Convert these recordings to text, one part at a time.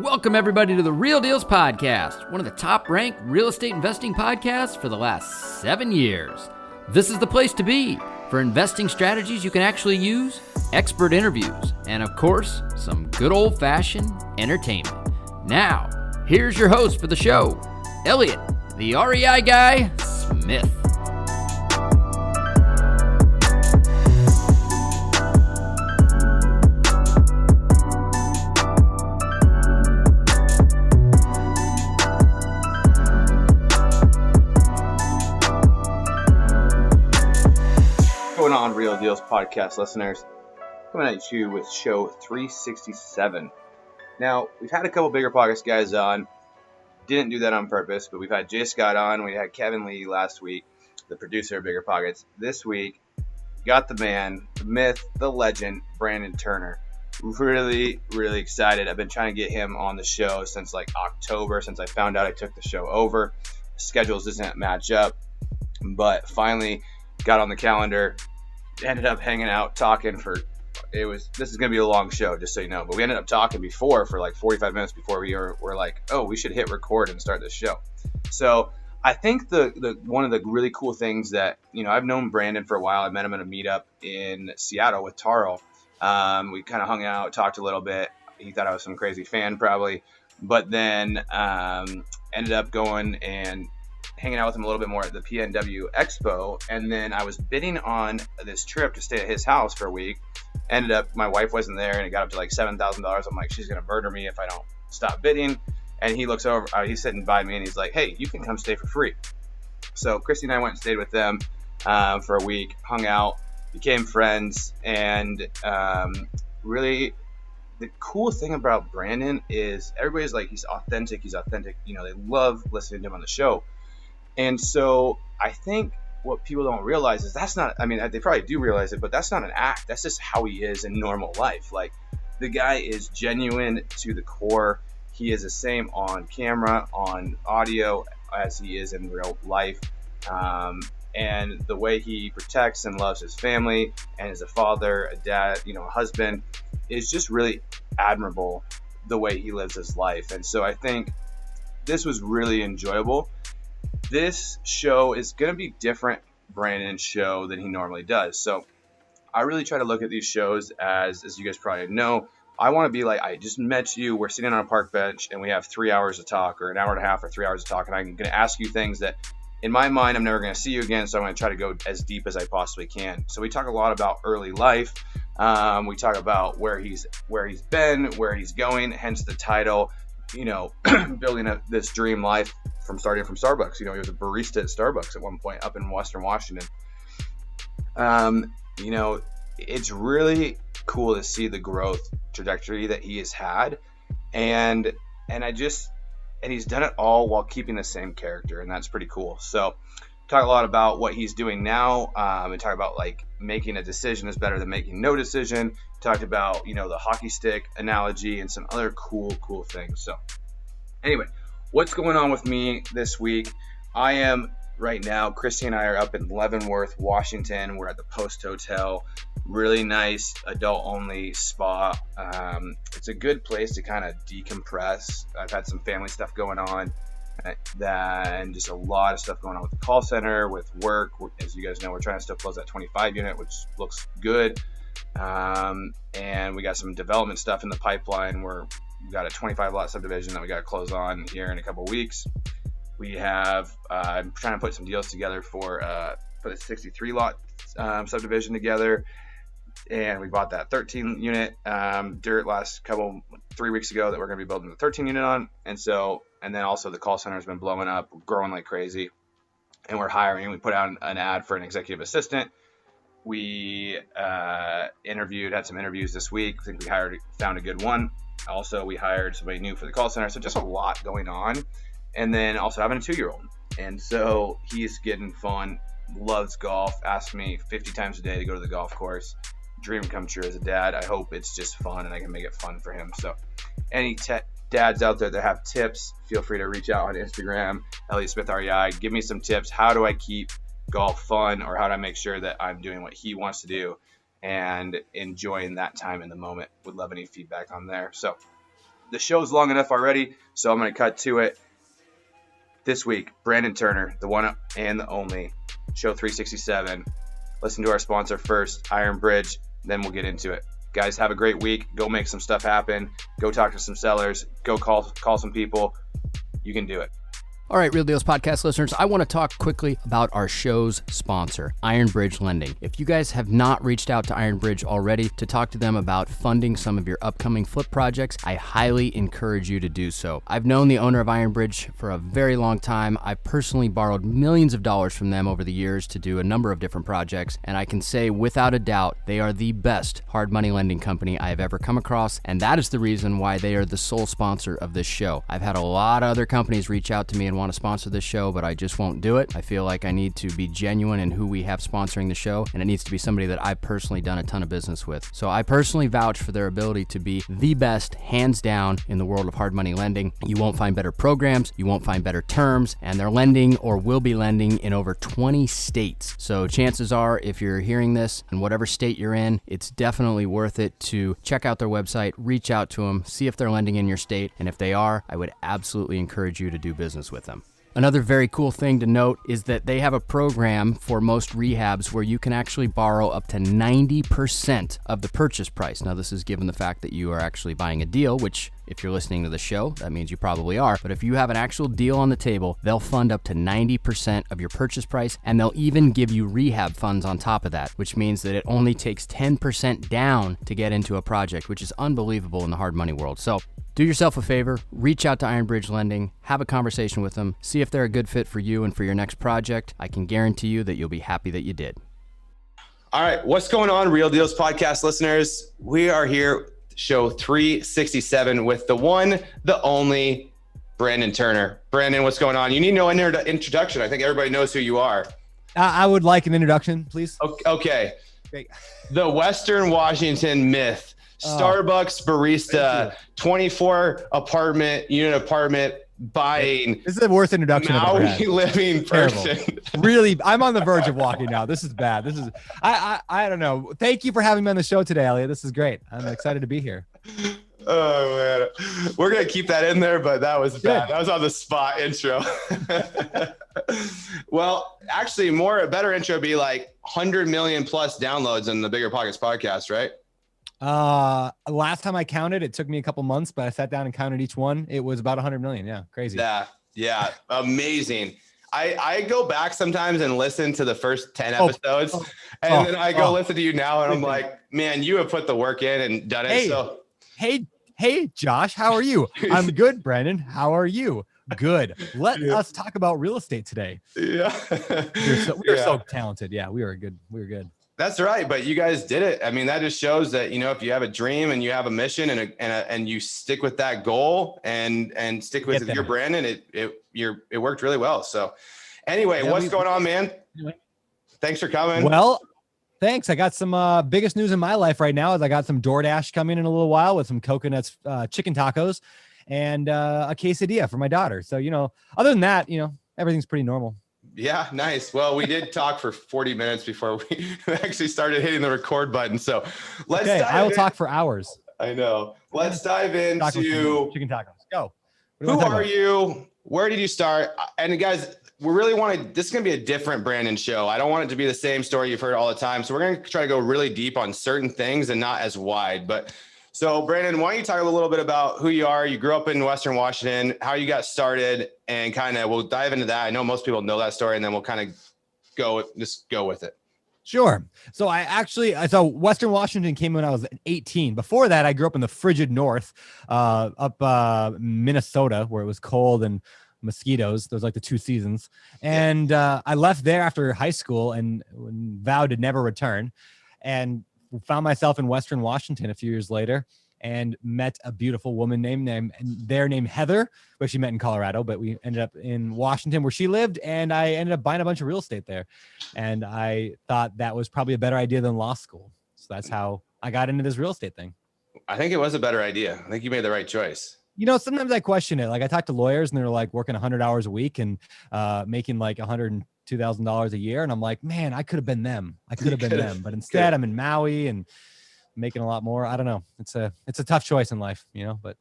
Welcome everybody to the Real Dealz podcast, one of the top-ranked real estate investing podcasts for the last 7 years. This is the place to be for investing strategies you can actually use, expert interviews, and of course, some good old-fashioned entertainment. Now, here's your host for the show, Elliot, the REI guy, Smith. On Real Dealz podcast listeners, coming at you with show 367. Now, we've had a couple bigger podcast guys on. Didn't do that on purpose, but we've had Jay Scott on. We had Kevin Lee last week, the producer of Bigger Pockets. This week, got the man, the myth, the legend, Brandon Turner. Really excited. I've been trying to get him on the show since like October, since I found out I took the show over. Schedules doesn't match up, but finally got on the calendar. Ended up hanging out talking this is going to be a long show, just so you know, but we ended up talking before for like 45 minutes before we were like, oh, we should hit record and start this show. So I think the one of the really cool things that, you know, I've known Brandon for a while. I met him at a meetup in Seattle with Taro. We kind of hung out, talked a little bit. He thought I was some crazy fan probably, but then ended up going and hanging out with him a little bit more at the PNW Expo, and then I was bidding on this trip to stay at his house for a week. Ended up, my wife wasn't there, and it got up to like $7,000. I'm like, she's gonna murder me if I don't stop bidding. And he looks over, he's sitting by me, and he's like, hey, you can come stay for free. So Christy and I went and stayed with them for a week, hung out, became friends, and really the cool thing about Brandon is everybody's like, he's authentic. You know, they love listening to him on the show. And so I think what people don't realize is that's not, I mean, they probably do realize it, but that's not an act. That's just how he is in normal life. Like, the guy is genuine to the core. He is the same on camera, on audio, as he is in real life. And the way he protects and loves his family and is a father, a dad, you know, a husband, is just really admirable, the way he lives his life. And so I think this was really enjoyable. This show is going to be different Brandon's show than he normally does. So I really try to look at these shows as you guys probably know, I want to be like, I just met you, we're sitting on a park bench and we have 3 hours to talk, or an hour and a half or 3 hours to talk. And I'm going to ask you things that in my mind, I'm never going to see you again. So I'm going to try to go as deep as I possibly can. So we talk a lot about early life. We talk about where he's been, where he's going, hence the title, you know, building up this dream life from starting from Starbucks. You know, he was a barista at Starbucks at one point up in Western Washington. You know, it's really cool to see the growth trajectory that he has had. And he's done it all while keeping the same character, and that's pretty cool. So talk a lot about what he's doing now, and talk about like making a decision is better than making no decision. Talked about, you know, the hockey stick analogy and some other cool things. So anyway, what's going on with me this week? I am right now, Christy and I are up in Leavenworth, Washington. We're at the Post Hotel. Really nice adult-only spa. It's a good place to kind of decompress. I've had some family stuff going on, and just a lot of stuff going on with the call center, with work. As you guys know, we're trying to still close that 25 unit, which looks good. And we got some development stuff in the pipeline. We've got a 25 lot subdivision that we got to close on here in a couple weeks. We have, I'm trying to put some deals together for put a 63 lot subdivision together. And we bought that 13 unit dirt 3 weeks ago that we're going to be building the 13 unit on. And then also the call center has been blowing up, growing like crazy. And we're hiring. We put out an ad for an executive assistant. We had some interviews this week. I think we found a good one. Also, we hired somebody new for the call center. So just a lot going on. And then also having a 2-year-old. And so he's getting fun, loves golf, asks me 50 times a day to go to the golf course. Dream come true as a dad. I hope it's just fun and I can make it fun for him. So any dads out there that have tips, feel free to reach out on Instagram, Elliot Smith REI. Give me some tips. How do I keep golf fun, or how do I make sure that I'm doing what he wants to do and enjoying that time in the moment? Would love any feedback on there. So the show's long enough already, so I'm going to cut to it. This week, Brandon Turner, the one and the only, show 367. Listen to our sponsor first, Ironbridge, then we'll get into it. Guys, have a great week. Go make some stuff happen. Go talk to some sellers. Go call some people. You can do it. All right, Real Deals podcast listeners, I want to talk quickly about our show's sponsor, Ironbridge Lending. If you guys have not reached out to Ironbridge already to talk to them about funding some of your upcoming flip projects, I highly encourage you to do so. I've known the owner of Ironbridge for a very long time. I personally borrowed millions of dollars from them over the years to do a number of different projects, and I can say without a doubt, they are the best hard money lending company I have ever come across, and that is the reason why they are the sole sponsor of this show. I've had a lot of other companies reach out to me and want to sponsor this show, but I just won't do it. I feel like I need to be genuine in who we have sponsoring the show, and it needs to be somebody that I've personally done a ton of business with. So I personally vouch for their ability to be the best, hands down, in the world of hard money lending. You won't find better programs, you won't find better terms, and they're lending or will be lending in over 20 states. So chances are, if you're hearing this in whatever state you're in, it's definitely worth it to check out their website, reach out to them, see if they're lending in your state, and if they are, I would absolutely encourage you to do business with them. Another very cool thing to note is that they have a program for most rehabs where you can actually borrow up to 90% of the purchase price. Now, this is given the fact that you are actually buying a deal, which if you're listening to the show, that means you probably are. But if you have an actual deal on the table, they'll fund up to 90% of your purchase price, and they'll even give you rehab funds on top of that, which means that it only takes 10% down to get into a project, which is unbelievable in the hard money world. So do yourself a favor, reach out to Ironbridge Lending, have a conversation with them, see if they're a good fit for you and for your next project. I can guarantee you that you'll be happy that you did. All right, what's going on, Real Deals podcast listeners? We are here, show 367, with the one, the only, Brandon Turner. Brandon, what's going on? You need no introduction. I think everybody knows who you are. I would like an introduction, please. Okay. The Western Washington myth. Starbucks barista, 24 unit apartment buying. This is the worst introduction I've ever had. Maui living person. Really, I'm on the verge of walking now. This is bad. This is I don't know. Thank you for having me on the show today, Elliot. This is great. I'm excited to be here. Oh man, we're gonna keep that in there, but that was bad. That was on the spot intro. Well, actually, a better intro would be like 100 million plus downloads in the Bigger Pockets podcast, right? Last time I counted, it took me a couple months, but I sat down and counted each one. It was about 100 million. Yeah. Crazy. Yeah. Amazing. I go back sometimes and listen to the first 10 episodes and then I go listen to you now and I'm like, man, you have put the work in and done it. Hey, Josh, how are you? I'm good, Brandon. How are you? Good. Let us talk about real estate today. Yeah. We're so talented. Yeah, we were good. That's right. But you guys did it. I mean, that just shows that, if you have a dream and you have a mission and you stick with that goal and stick with your brand, and it worked really well. So anyway, what's going on, man? Thanks for coming. Well, thanks. I got some biggest news in my life right now is I got some DoorDash coming in a little while with some coconuts, chicken tacos, and a quesadilla for my daughter. So, other than that, everything's pretty normal. Yeah, nice. Well, we did talk for 40 minutes before we actually started hitting the record button. So I will talk for hours. I know. Let's dive into chicken tacos. Go. Who are you? Where did you start? And guys, this is going to be a different Brandon show. I don't want it to be the same story you've heard all the time. So we're going to try to go really deep on certain things and not as wide. So Brandon, why don't you talk a little bit about who you are? You grew up in Western Washington, how you got started, and we'll dive into that. I know most people know that story, and then we'll kind of go with it. Sure. So so Western Washington came when I was 18. Before that, I grew up in the frigid north, up Minnesota, where it was cold and mosquitoes. Those like the two seasons. And I left there after high school and vowed to never return. And found myself in Western Washington a few years later and met a beautiful woman named Heather, which she met in Colorado, but we ended up in Washington where she lived, and I ended up buying a bunch of real estate there. And I thought that was probably a better idea than law school. So that's how I got into this real estate thing. I think it was a better idea. I think you made the right choice. Sometimes I question it. Like I talk to lawyers and they're like working 100 hours a week and making like $102,000 a year. And I'm like, man, I could have been them. But instead I'm in Maui and making a lot more. I don't know. It's a tough choice in life, but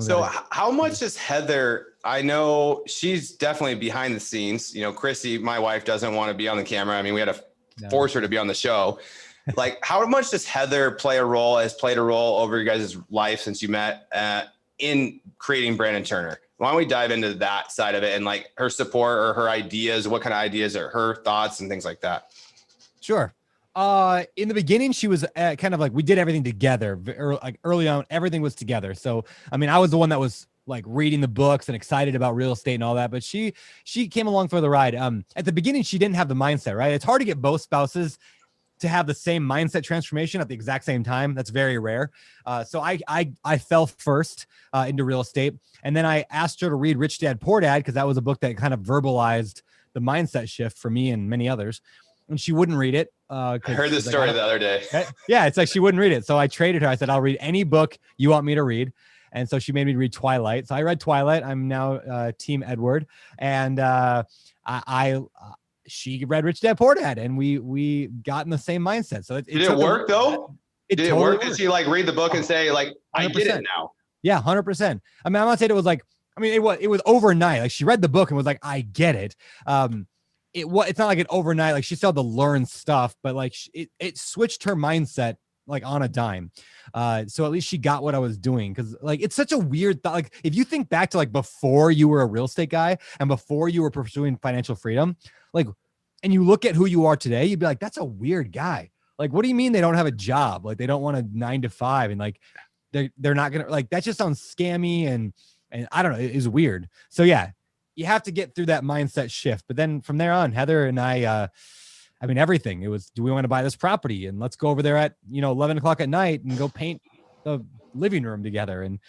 So how much does Heather, I know she's definitely behind the scenes, you know, Chrissy, my wife, doesn't want to be on the camera. I mean, we had to force her to be on the show. Like, how much does Heather has played a role over your guys' life since you met in creating Brandon Turner? Why don't we dive into that side of it and like her support or her ideas, what kind of ideas are her thoughts and things like that? Sure. In the beginning, she was kind of like, we did everything together. Like early on, everything was together. So, I mean, I was the one that was like reading the books and excited about real estate and all that, but she came along for the ride. At the beginning, she didn't have the mindset, right? It's hard to get both spouses to have the same mindset transformation at the exact same time. That's very rare. So I fell first into real estate. And then I asked her to read Rich Dad, Poor Dad, because that was a book that kind of verbalized the mindset shift for me and many others. And she wouldn't read it. I heard this story the other day. Yeah, it's like she wouldn't read it. So I traded her. I said, I'll read any book you want me to read. And so she made me read Twilight. So I read Twilight. I'm now Team Edward. And she read Rich Dad, Poor Dad. And we got in the same mindset. So did it work though? Did it work? Did she like read the book and say like, 100%. I get it now? Yeah, 100%. I mean, I'm not saying it was like, I mean, it was overnight. Like she read the book and was like, I get it. It's not like an overnight, like she still had to learn stuff, but like it switched her mindset like on a dime. So at least she got what I was doing. Cause like, it's such a weird thought. Like if you think back to like before you were a real estate guy and before you were pursuing financial freedom, like, and you look at who you are today, you'd be like, that's a weird guy. Like, what do you mean they don't have a job? Like they don't want a 9 to 5 and like, they're not going to like, that just sounds scammy. And I don't know, it is weird. So yeah, you have to get through that mindset shift. But then from there on, Heather and I mean, everything. It was, do we want to buy this property? And let's go over there at, 11 o'clock at night and go paint the living room together. And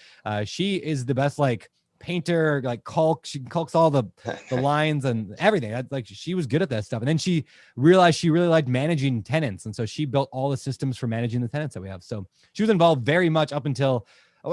she is the best, like painter, like she caulks all the lines and everything. Like she was good at that stuff. And then she realized she really liked managing tenants. And so she built all the systems for managing the tenants that we have. So she was involved very much up until,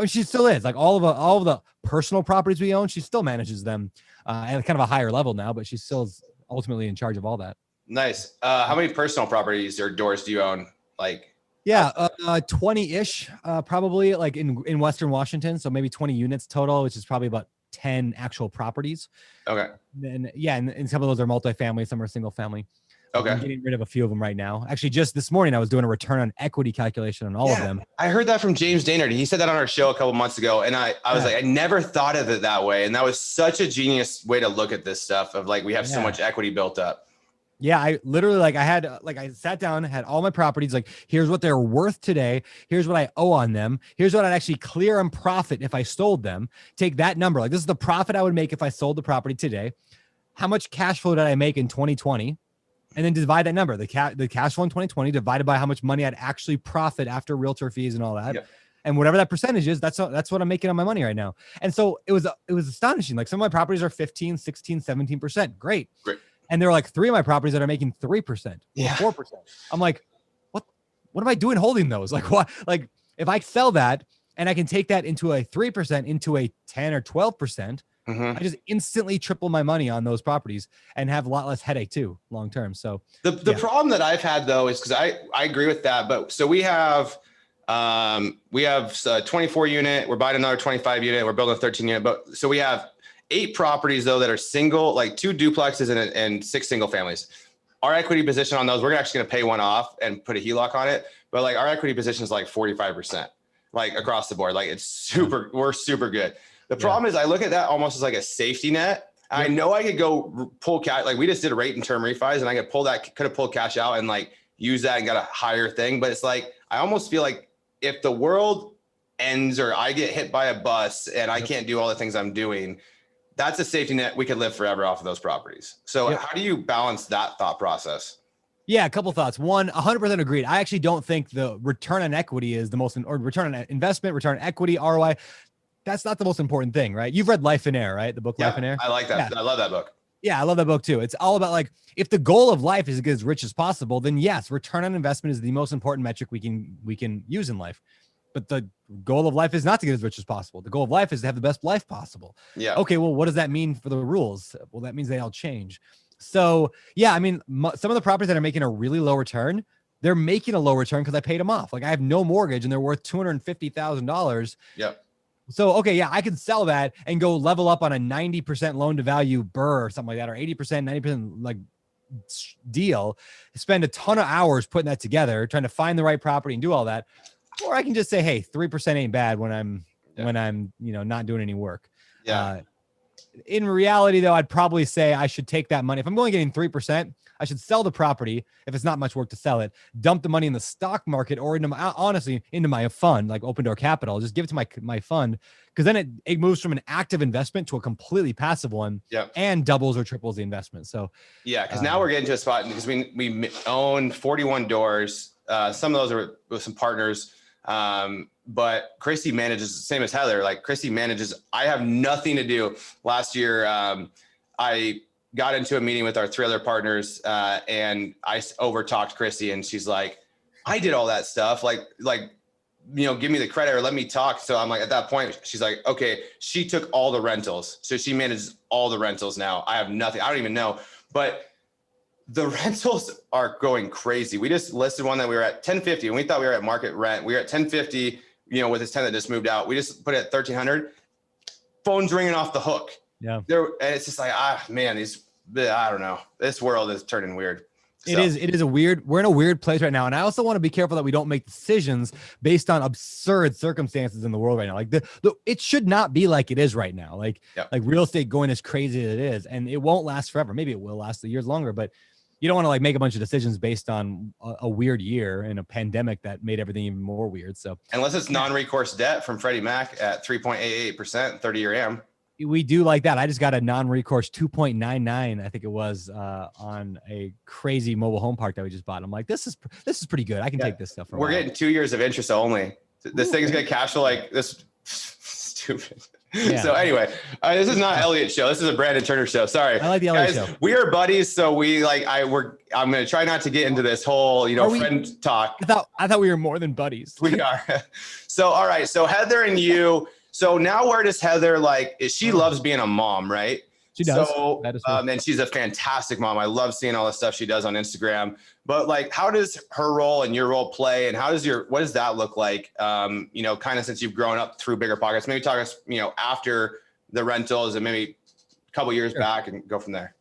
she still is, like all of the personal properties we own, she still manages them at kind of a higher level now, but she still is ultimately in charge of all that. Nice. How many personal properties or doors do you own? Like, yeah, 20-ish, probably like in Western Washington. So maybe 20 units total, which is probably about 10 actual properties. Okay. And yeah, and some of those are multifamily, some are single family. Okay. I'm getting rid of a few of them right now. Actually, just this morning, I was doing a return on equity calculation on all of them. I heard that from James Daynard. He said that on our show a couple months ago. And I was like, I never thought of it that way. And that was such a genius way to look at this stuff of like, we have so much equity built up. Yeah. I literally I sat down, had all my properties, like, here's what they're worth today. Here's what I owe on them. Here's what I'd actually clear on profit if I sold them. Take that number. Like, this is the profit I would make if I sold the property today. How much cash flow did I make in 2020? And then divide that number, the cash flow in 2020 divided by how much money I'd actually profit after realtor fees and all that. Yep. And whatever that percentage is, that's what I'm making on my money right now. And so it was astonishing. Like some of my properties are 15, 16, 17%. Great. And there are like 3 of my properties that are making 3%, 4%. I'm like, what am I doing holding those? Like what? Like if I sell that and I can take that into a 3% into a 10 or 12%, I just instantly triple my money on those properties and have a lot less headache too, long term. So the problem that I've had though is because I agree with that, but so we have a 24 unit, we're buying another 25 unit, we're building a 13 unit, but so we have 8 properties though that are single, like 2 duplexes and 6 single families. Our equity position on those, we're actually going to pay one off and put a HELOC on it, but like our equity position is like 45%, like across the board. Like we're super good. The problem is I look at that almost as like a safety net. I know I could go pull cash. Like we just did a rate and term refis and I could have pulled cash out and like use that and got a higher thing. But it's like, I almost feel like if the world ends or I get hit by a bus and I can't do all the things I'm doing, that's a safety net. We could live forever off of those properties. So how do you balance that thought process? Yeah, a couple thoughts. One, 100% agreed. I actually don't think the return on equity is the most, or return on investment, return on equity, ROI. That's not the most important thing, right? You've read Life in Air, right? The book Life in Air. I like that. Yeah. I love that book. Yeah, I love that book too. It's all about like, if the goal of life is to get as rich as possible, then yes, return on investment is the most important metric we can use in life. But the goal of life is not to get as rich as possible. The goal of life is to have the best life possible. Yeah. Okay, well, what does that mean for the rules? Well, that means they all change. So yeah, I mean, some of the properties that are making a really low return, they're making a low return because I paid them off. Like I have no mortgage and they're worth $250,000. Yep. So, okay, yeah, I could sell that and go level up on a 90% loan to value burr or something like that, or 80%, 90% like deal, spend a ton of hours putting that together, trying to find the right property and do all that. Or I can just say, hey, 3% ain't bad when I'm, not doing any work. Yeah. In reality, though, I'd probably say I should take that money. If I'm only getting 3%, I should sell the property if it's not much work to sell it, dump the money in the stock market or into my fund, like Open Door Capital, just give it to my fund. Cause then it moves from an active investment to a completely passive one and doubles or triples the investment. So yeah. Cause now we're getting to a spot because we own 41 doors. Some of those are with some partners. But Christy manages the same as Heather. Like Christy manages, I have nothing to do. Last year, I got into a meeting with our 3 other partners, and I overtalked Christy, and she's like, I did all that stuff. Like, give me the credit or let me talk. So I'm like, at that point, she's like, okay, she took all the rentals. So she manages all the rentals now. I have nothing. I don't even know, but the rentals are going crazy. We just listed one that we were at 1050 and we thought we were at market rent. We were at 1050, with this tenant that just moved out. We just put it at 1300. Phone's ringing off the hook. Yeah. And it's just like, man, I don't know. This world is turning weird. It is we're in a weird place right now. And I also want to be careful that we don't make decisions based on absurd circumstances in the world right now. Like it should not be like it is right now. Like real estate going as crazy as it is, and it won't last forever. Maybe it will last years longer, but you don't want to like make a bunch of decisions based on a weird year and a pandemic that made everything even more weird. So unless it's non-recourse debt from Freddie Mac at 3.88%, 30-year AM. We do like that. I just got a non-recourse 2.99, I think it was, on a crazy mobile home park that we just bought. I'm like, this is pretty good. I can take this stuff. We're getting 2 years of interest only. This thing is going to cash flow like this. Stupid. Yeah. So anyway, this is not Elliot show. This is a Brandon Turner show. Sorry. I like the Elliot show. We are buddies. So I'm going to try not to get into this whole, friend talk. I thought we were more than buddies. We are. So, all right. So Heather and you, so now where does Heather, she loves being a mom, right? She does. So, and she's a fantastic mom. I love seeing all the stuff she does on Instagram. But how does her role and your role play, and what does that look like? Kind of since you've grown up through Bigger Pockets. Maybe talk us, after the rentals and maybe a couple years back, and go from there.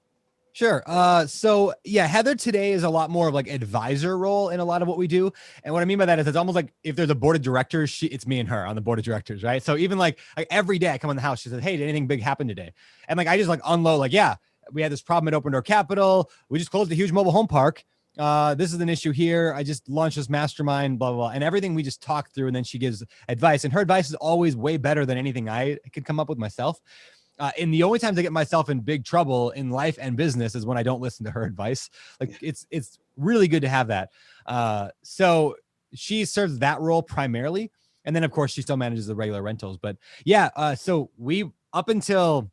Sure. So yeah, Heather today is a lot more of advisor role in a lot of what we do. And what I mean by that is it's almost like if there's a board of directors, it's me and her on the board of directors, right? So even like every day I come in the house, she says, hey, did anything big happen today? And I just unload yeah, we had this problem at Open Door Capital. We just closed a huge mobile home park. This is an issue here. I just launched this mastermind, blah, blah, blah. And everything we just talk through, and then she gives advice, and her advice is always way better than anything I could come up with myself. And the only times I get myself in big trouble in life and business is when I don't listen to her advice. It's really good to have that. So she serves that role primarily. And then of course she still manages the regular rentals, but yeah. So we, up until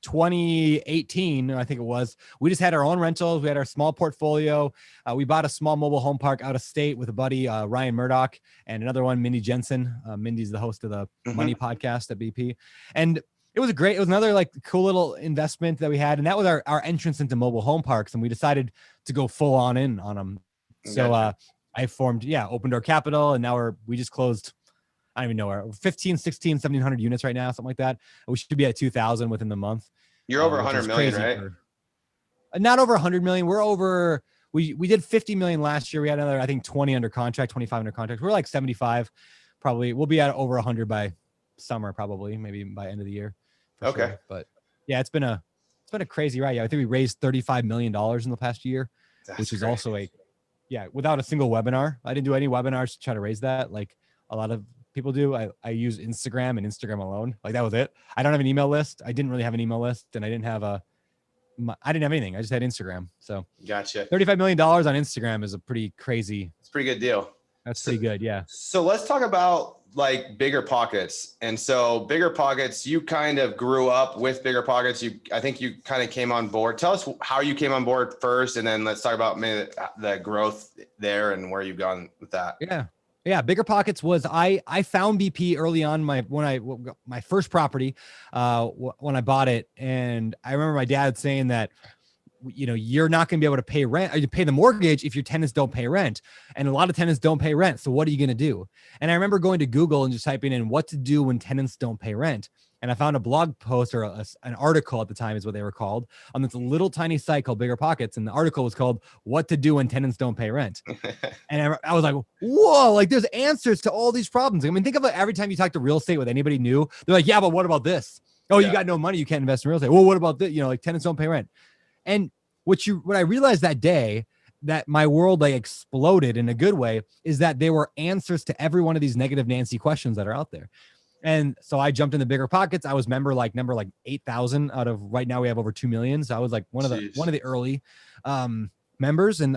2018, I think it was, we just had our own rentals. We had our small portfolio. We bought a small mobile home park out of state with a buddy, Ryan Murdoch, and another one, Mindy Jensen. Mindy's the host of the Money podcast at BP. And it was another cool little investment that we had. And that was our entrance into mobile home parks. And we decided to go full on in on them. So I formed, Open Door Capital. And now we just closed, I don't even know, where 15, 16, 1700 units right now, something like that. We should be at 2,000 within the month. You're over 100 million, right? Not over 100 million. We're over, we did 50 million last year. We had another, I think 20 under contract, 25 under contract. We're 75, probably. We'll be at over 100 by summer, probably, maybe by end of the year. Okay. Sure. But yeah, it's been a crazy ride. Yeah, I think we raised $35 million in the past year, which is also without a single webinar. I didn't do any webinars to try to raise that. Like a lot of people do. I use Instagram and Instagram alone. That was it. I don't have an email list. I didn't really have an email list, and I didn't have anything. I just had Instagram. So gotcha. $35 million on Instagram is a pretty crazy. It's a pretty good deal. That's pretty good. Yeah. So let's talk about Bigger Pockets. And so Bigger Pockets, you kind of grew up with Bigger Pockets. I think you kind of came on board. Tell us how you came on board first, and then let's talk about maybe the growth there and where you've gone with that. Yeah. Bigger Pockets was, I found BP early on my first property, when I bought it. And I remember my dad saying that you're not going to be able to pay rent or you pay the mortgage if your tenants don't pay rent. And a lot of tenants don't pay rent. So what are you going to do? And I remember going to Google and just typing in what to do when tenants don't pay rent. And I found a blog post or an article at the time is what they were called on this little tiny site called Bigger Pockets. And the article was called What to Do When Tenants Don't Pay Rent. And I was like, whoa, like there's answers to all these problems. I mean, think of it every time you talk to real estate with anybody new, they're like, yeah, but what about this? Oh, you got no money. You can't invest in real estate. Well, what about this? Like tenants don't pay rent. And what I realized that day that my world like exploded in a good way is that there were answers to every one of these negative Nancy questions that are out there. And so I jumped in the Bigger Pockets. I was number 8,000 out of right now we have over 2 million. So I was like one of the early members. And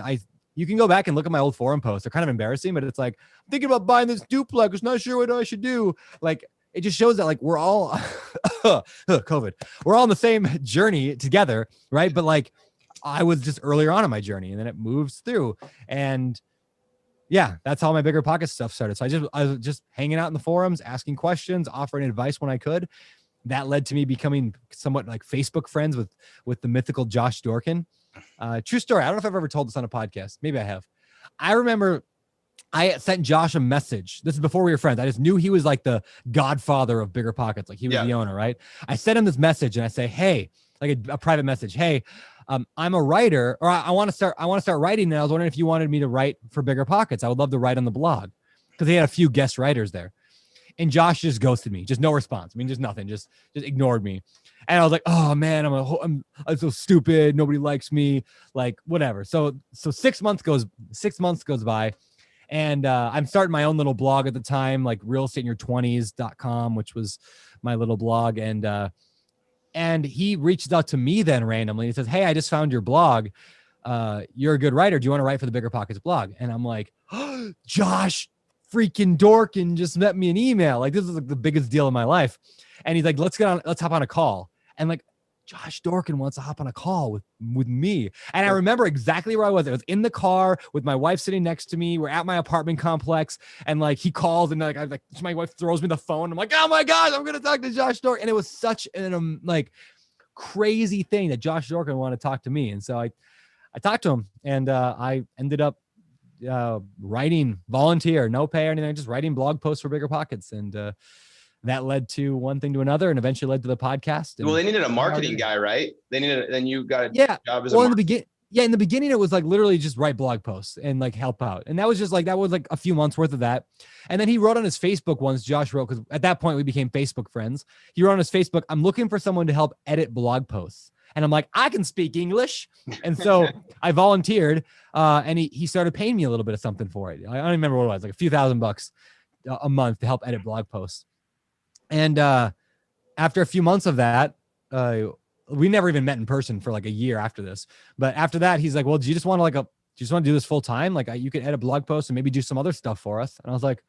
you can go back and look at my old forum posts. They're kind of embarrassing, but it's like, I'm thinking about buying this duplex. Not sure what I should do. Like, it just shows that like we're all COVID. We're all on the same journey together. Right. But like I was just earlier on in my journey and then it moves through. And yeah, that's how my Bigger Pockets stuff started. So I was just hanging out in the forums, asking questions, offering advice when I could. That led to me becoming somewhat like Facebook friends with the mythical Josh Dorkin. True story. I don't know if I've ever told this on a podcast. Maybe I have. I remember I sent Josh a message. This is before we were friends. I just knew he was like the godfather of Bigger Pockets. Like he was the owner, right? I sent him this message and I say, hey, like a private message. Hey, I'm a writer, or I want to start writing. And I was wondering if you wanted me to write for Bigger Pockets. I would love to write on the blog because they had a few guest writers there. And Josh just ghosted me, just no response. I mean, just nothing, just ignored me. And I was like, oh man, I'm so stupid. Nobody likes me, like whatever. So 6 months goes by. And I'm starting my own little blog at the time, like realestateinyour20s.com, which was my little blog. And he reached out to me then randomly. He says, hey, I just found your blog. You're a good writer. Do you want to write for the Bigger Pockets blog? And I'm like, oh, Josh freaking Dorkin just sent me an email. Like this is like the biggest deal in my life. And he's like, let's hop on a call. And like, Josh Dorkin wants to hop on a call with me. And I remember exactly where I was. I was in the car with my wife sitting next to me. We're at my apartment complex. And like, he calls and like my wife throws me the phone. I'm like, oh my gosh, I'm going to talk to Josh Dorkin. And it was such an like crazy thing that Josh Dorkin wanted to talk to me. And so I talked to him and I ended up writing volunteer, no pay or anything, just writing blog posts for Bigger Pockets. And, that led to one thing to another and eventually led to the podcast. And well, they needed a marketing guy, right? Then you got a job as in the beginning, it was like literally just write blog posts and like help out. And that was a few months worth of that. And then he wrote on his Facebook once, Josh wrote, because at that point we became Facebook friends. He wrote on his Facebook, I'm looking for someone to help edit blog posts. And I'm like, I can speak English. And so I volunteered and he started paying me a little bit of something for it. I don't remember what it was, like a few $1,000 a month to help edit blog posts. And after a few months of that, we never even met in person for like a year after this. But after that, he's like, well, do you just want to do this full time? Like you could edit blog posts and maybe do some other stuff for us. And I was like,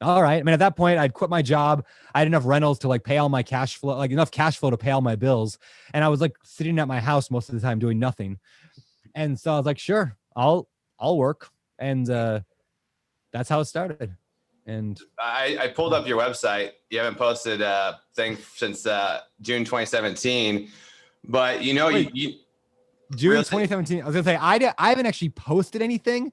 all right. I mean, at that point I'd quit my job. I had enough rentals to like pay all my cash flow, like enough cash flow to pay all my bills. And I was like sitting at my house most of the time doing nothing. And so I was like, sure, I'll work. And that's how it started. And I pulled up your website. You haven't posted a thing since June 2017, but you June 2017. I was gonna say I haven't actually posted anything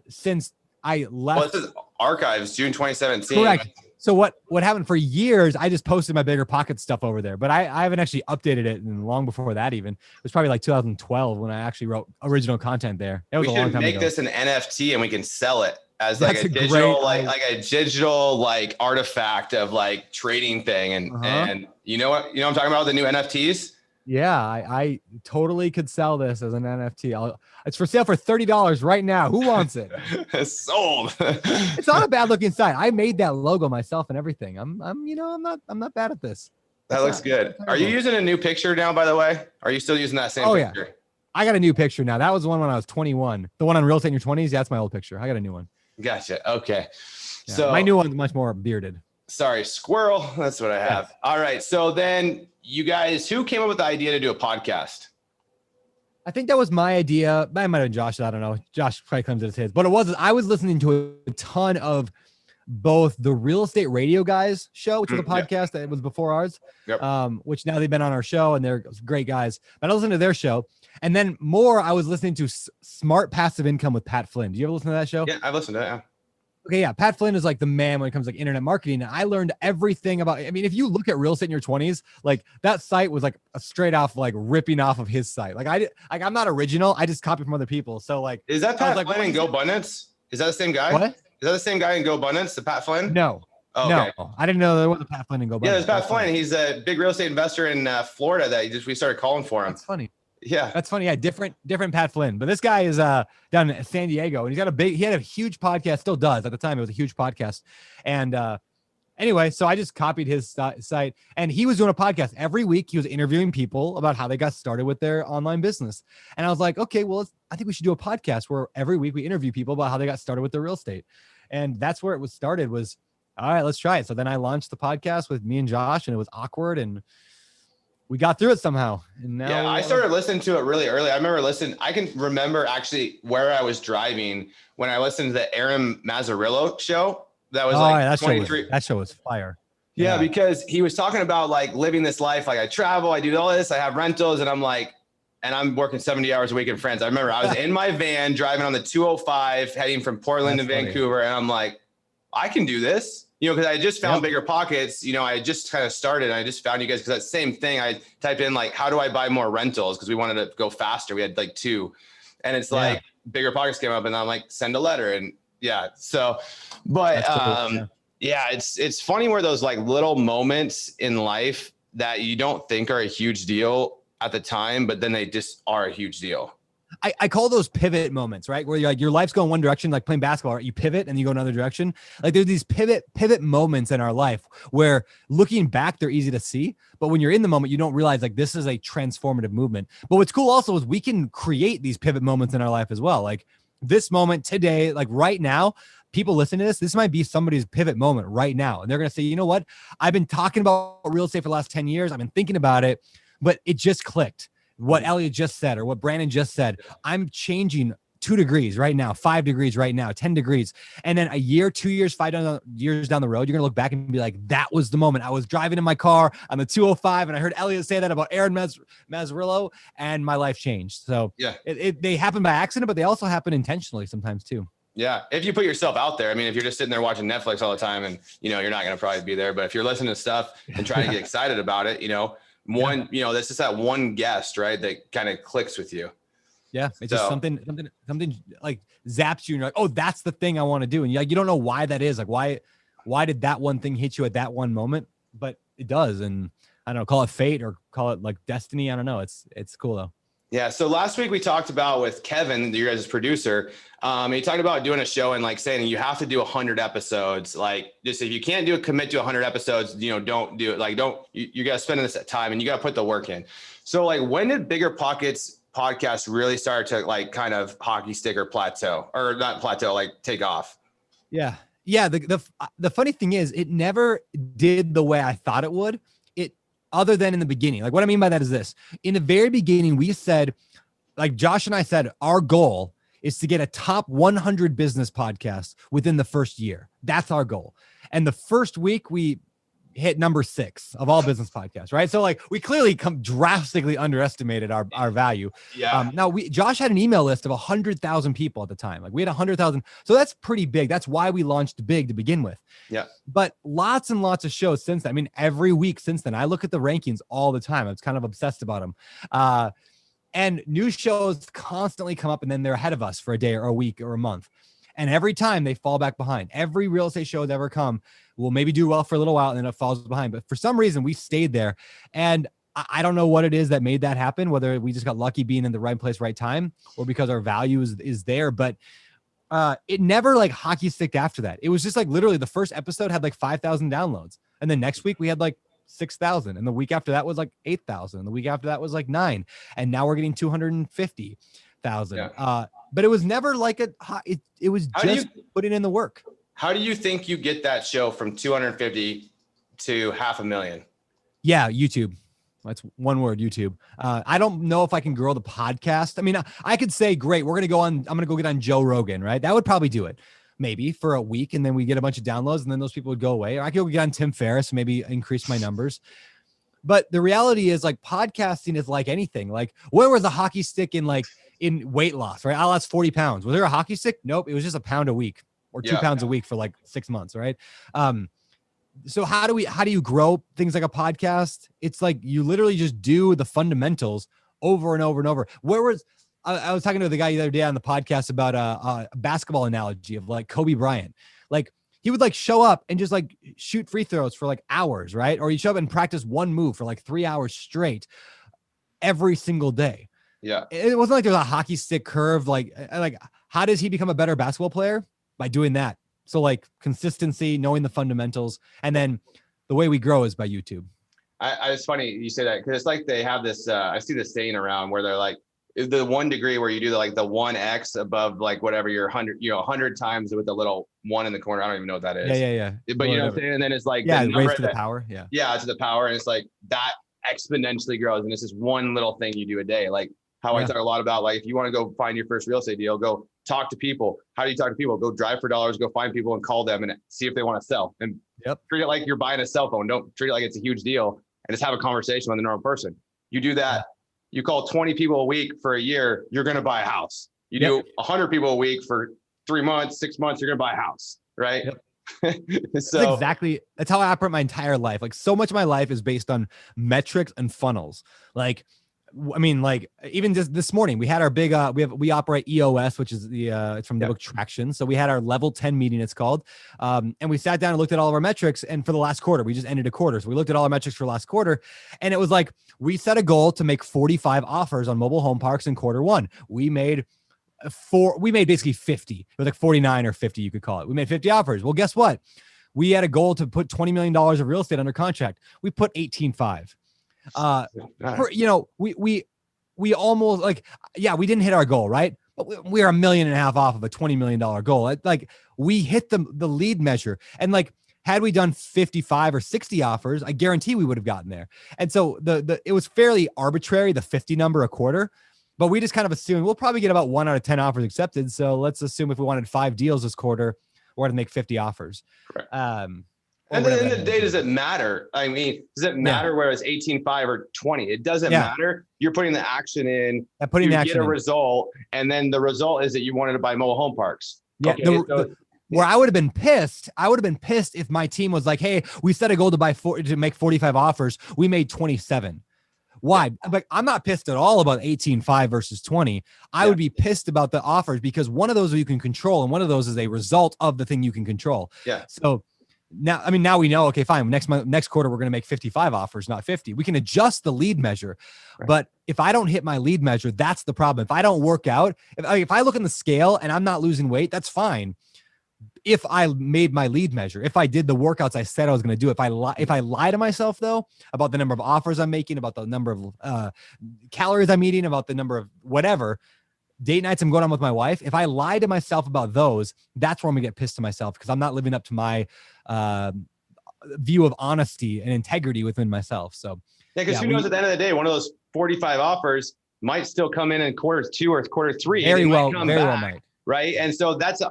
since I left. Well, this is archives, June 2017. Correct. So what happened for years? I just posted my Bigger Pockets stuff over there, but I haven't actually updated it. And long before that, even it was probably like 2012 when I actually wrote original content there. That was a long time ago. We should make this an NFT and we can sell it as like a digital, like a digital like artifact of like trading thing. And you know what I'm talking about, the new NFTs? Yeah, I totally could sell this as an NFT. It's for sale for $30 right now. Who wants it? Sold. It's not a bad looking site. I made that logo myself and everything. I'm not bad at this. That looks good. Are you using a new picture now, by the way? Are you still using that same picture? Yeah. I got a new picture now. That was the one when I was 21. The one on Real Estate in Your 20s. That's my old picture. I got a new one. Gotcha. Okay. Yeah, so my new one's much more bearded. Sorry, squirrel. That's what I have. Yeah. All right. So then you guys, who came up with the idea to do a podcast? I think that was my idea. I might have been Josh. I don't know. Josh probably claims it's his, but I was listening to a ton of both the Real Estate Radio Guys show, which was a podcast that was before ours, which now they've been on our show and they're great guys. But I listened to their show. And then more, I was listening to Smart Passive Income with Pat Flynn. Do you ever listen to that show? Yeah, I've listened to it. Yeah. Okay, yeah. Pat Flynn is like the man when it comes to like internet marketing. And I learned everything about, I mean, if you look at real estate in your 20s, like that site was like a straight off, like ripping off of his site. Like I'm not original. I just copy from other people. So like, is that Pat Flynn in Go Abundance? Is that the same guy? What? Is that the same guy in Go Abundance, the Pat Flynn? No. Oh, okay. No, I didn't know there was a Pat Flynn in Go Abundance. Yeah, there's Pat Flynn. He's a big real estate investor in Florida that we started calling for him. That's funny. Yeah, that's funny. Yeah, different Pat Flynn, but this guy is down in San Diego, and he had a huge podcast. Still does. At the time, it was a huge podcast. And anyway, so I just copied his site, and he was doing a podcast every week. He was interviewing people about how they got started with their online business, and I was like, okay, well, I think we should do a podcast where every week we interview people about how they got started with their real estate, and that's where it was started. Was all right, let's try it. So then I launched the podcast with me and Josh, and it was awkward and we got through it somehow. And now I started listening to it really early. I can remember actually where I was driving when I listened to the Aaron Mazzarillo show. That was like 23. That show was fire. Yeah, because he was talking about like living this life. Like I travel, I do all this, I have rentals, and I'm working 70 hours a week in France. I remember I was in my van driving on the 205 heading from Portland to Vancouver. And I'm like, I can do this. Because I just found Bigger Pockets. I just kind of started and I just found you guys because that same thing. I typed in like, how do I buy more rentals? Because we wanted to go faster. We had like 2. And it's like Bigger Pockets came up and I'm like, send a letter. And so, but it's funny where those like little moments in life that you don't think are a huge deal at the time, but then they just are a huge deal. I call those pivot moments, right? Where you're like, your life's going one direction, like playing basketball, right? You pivot and you go another direction. Like there's these pivot moments in our life where looking back, they're easy to see. But when you're in the moment, you don't realize like this is a transformative movement. But what's cool also is we can create these pivot moments in our life as well. Like this moment today, like right now, people listen to this might be somebody's pivot moment right now. And they're going to say, you know what? I've been talking about real estate for the last 10 years. I've been thinking about it, but it just clicked. What Elliot just said or what Brandon just said, I'm changing 2 degrees right now, 5 degrees right now, 10 degrees. And then a year, 2 years, 5 years down the road, you're going to look back and be like, that was the moment. I was driving in my car on the 205 and I heard Elliot say that about Aaron Mazzarillo and my life changed. So they happen by accident, but they also happen intentionally sometimes too. Yeah. If you put yourself out there, I mean, if you're just sitting there watching Netflix all the time and, you're not going to probably be there, but if you're listening to stuff and trying to get excited about it, this is that one guest, right? That kind of clicks with you. Yeah. It's just something like zaps you and you're like, oh, that's the thing I want to do. And you don't know why that is. Like, why did that one thing hit you at that one moment? But it does. And I don't know, call it fate or call it like destiny. I don't know. It's cool though. Yeah. So last week we talked about with Kevin, your guys' producer, he talked about doing a show and like saying you have to do 100 episodes. Like just if you can't commit to 100 episodes, don't do it. Like you got to spend this time and you got to put the work in. So like when did Bigger Pockets podcast really start to like kind of hockey stick or plateau or not plateau, like take off? Yeah. Yeah. The funny thing is it never did the way I thought it would. Other than in the beginning. Like what I mean by that is this. In the very beginning, we said, like Josh and I said, our goal is to get a top 100 business podcast within the first year. That's our goal. And the first week we hit number 6 of all business podcasts, right? So like we clearly drastically underestimated our value. Yeah. Now Josh had an email list of 100,000 people at the time. Like we had 100,000. So that's pretty big. That's why we launched big to begin with. Yeah. But lots and lots of shows since then. I mean, every week since then, I look at the rankings all the time. I'm kind of obsessed about them. And new shows constantly come up and then they're ahead of us for a day or a week or a month. And every time they fall back behind. Every real estate show that's ever come will maybe do well for a little while and then it falls behind. But for some reason, we stayed there. And I don't know what it is that made that happen, whether we just got lucky being in the right place, right time, or because our value is there. But it never like hockey sticked after that. It was just like literally the first episode had like 5,000 downloads. And then next week we had like 6,000. And the week after that was like 8,000. And the week after that was like 9. And now we're getting 250,000. Yeah. But it was never like it was just putting in the work. How do you think you get that show from 250 to 500,000? Yeah, YouTube. That's one word, YouTube. I don't know if I can grow the podcast. I mean, I could say, great, I'm going to go get on Joe Rogan, right? That would probably do it. maybe for a week, and then we get a bunch of downloads, and then those people would go away. Or I could get on Tim Ferriss, maybe increase my numbers. But the reality is, like, podcasting is like anything. Like, where was the hockey stick in weight loss, right? I lost 40 pounds. Was there a hockey stick? Nope. It was just a pound a week or 2 pounds a week for like 6 months, right? So how do you grow things like a podcast? It's like you literally just do the fundamentals over and over and over. I was talking to the guy the other day on the podcast about a basketball analogy of like Kobe Bryant. Like, he would like show up and just like shoot free throws for like hours, right? Or he'd show up and practice one move for like 3 hours straight every single day. Yeah. It wasn't like there's a hockey stick curve. Like how does he become a better basketball player? By doing that. So like consistency, knowing the fundamentals, and then the way we grow is by YouTube. It's funny you say that, because it's like they have this, I see this saying around where they're like, the 1 degree where you do the 1x above like whatever your 100 times with the little 1 in the corner. I don't even know what that is. Yeah. But you know what I'm saying? And then it's like, raise to the power. Yeah, to the power. And it's like that exponentially grows. And it's just one little thing you do a day. Like how I talk a lot about, like, if you want to go find your first real estate deal, go talk to people. How do you talk to people? Go drive for dollars, go find people and call them and see if they want to sell. And treat it like you're buying a cell phone. Don't treat it like it's a huge deal, and just have a conversation with a normal person. You do that. You call 20 people a week for a year, you're going to buy a house. You do 100 people a week for 3 months, 6 months, you're going to buy a house, right? So that's how I operate my entire life. Like, so much of my life is based on metrics and funnels. Like, I mean, like, even just this morning, we had our big, we operate EOS, which is it's from the book Traction. So we had our level 10 meeting, it's called. And we sat down and looked at all of our metrics. And for the last quarter, we just ended a quarter. So we looked at all our metrics for last quarter. And it was like, we set a goal to make 45 offers on mobile home parks in Q1. We made basically 50. It was like 49 or 50, you could call it. We made 50 offers. Well, guess what? We had a goal to put $20 million of real estate under contract. We put 18.5. We almost we didn't hit our goal, right? But we are $1.5 million off of a $20 million goal. Like, we hit the lead measure, and like, had we done 55 or 60 offers, I guarantee we would have gotten there. And so it was fairly arbitrary, the 50 number a quarter, but we just kind of assumed we'll probably get about 1 out of 10 offers accepted. So let's assume if we wanted 5 deals this quarter, we're going to make 50 offers. Correct. And then in the day, does it matter? I mean, does it matter whether it's 18.5 or 20? It doesn't matter. You're putting the action in, you get a result, and then the result is that you wanted to buy mobile home parks. Yeah. Okay, where I would have been pissed if my team was like, hey, we set a goal to make 45 offers. We made 27. Why? Like, I'm not pissed at all about 18.5 versus 20. I would be pissed about the offers, because one of those you can control, and one of those is a result of the thing you can control. Yeah. So now we know, okay, fine. Next quarter, we're going to make 55 offers, not 50. We can adjust the lead measure. Right. But if I don't hit my lead measure, that's the problem. If I don't work out, if I look in the scale and I'm not losing weight, that's fine. If I made my lead measure, if I did the workouts I said I was going to do, if I lie to myself though, about the number of offers I'm making, about the number of calories I'm eating, about the number of whatever date nights I'm going on with my wife, if I lie to myself about those, that's where I'm gonna get pissed to myself, because I'm not living up to my view of honesty and integrity within myself. So because who knows, at the end of the day, one of those 45 offers might still come in Q2 or Q3. Very well might. Right. And so that's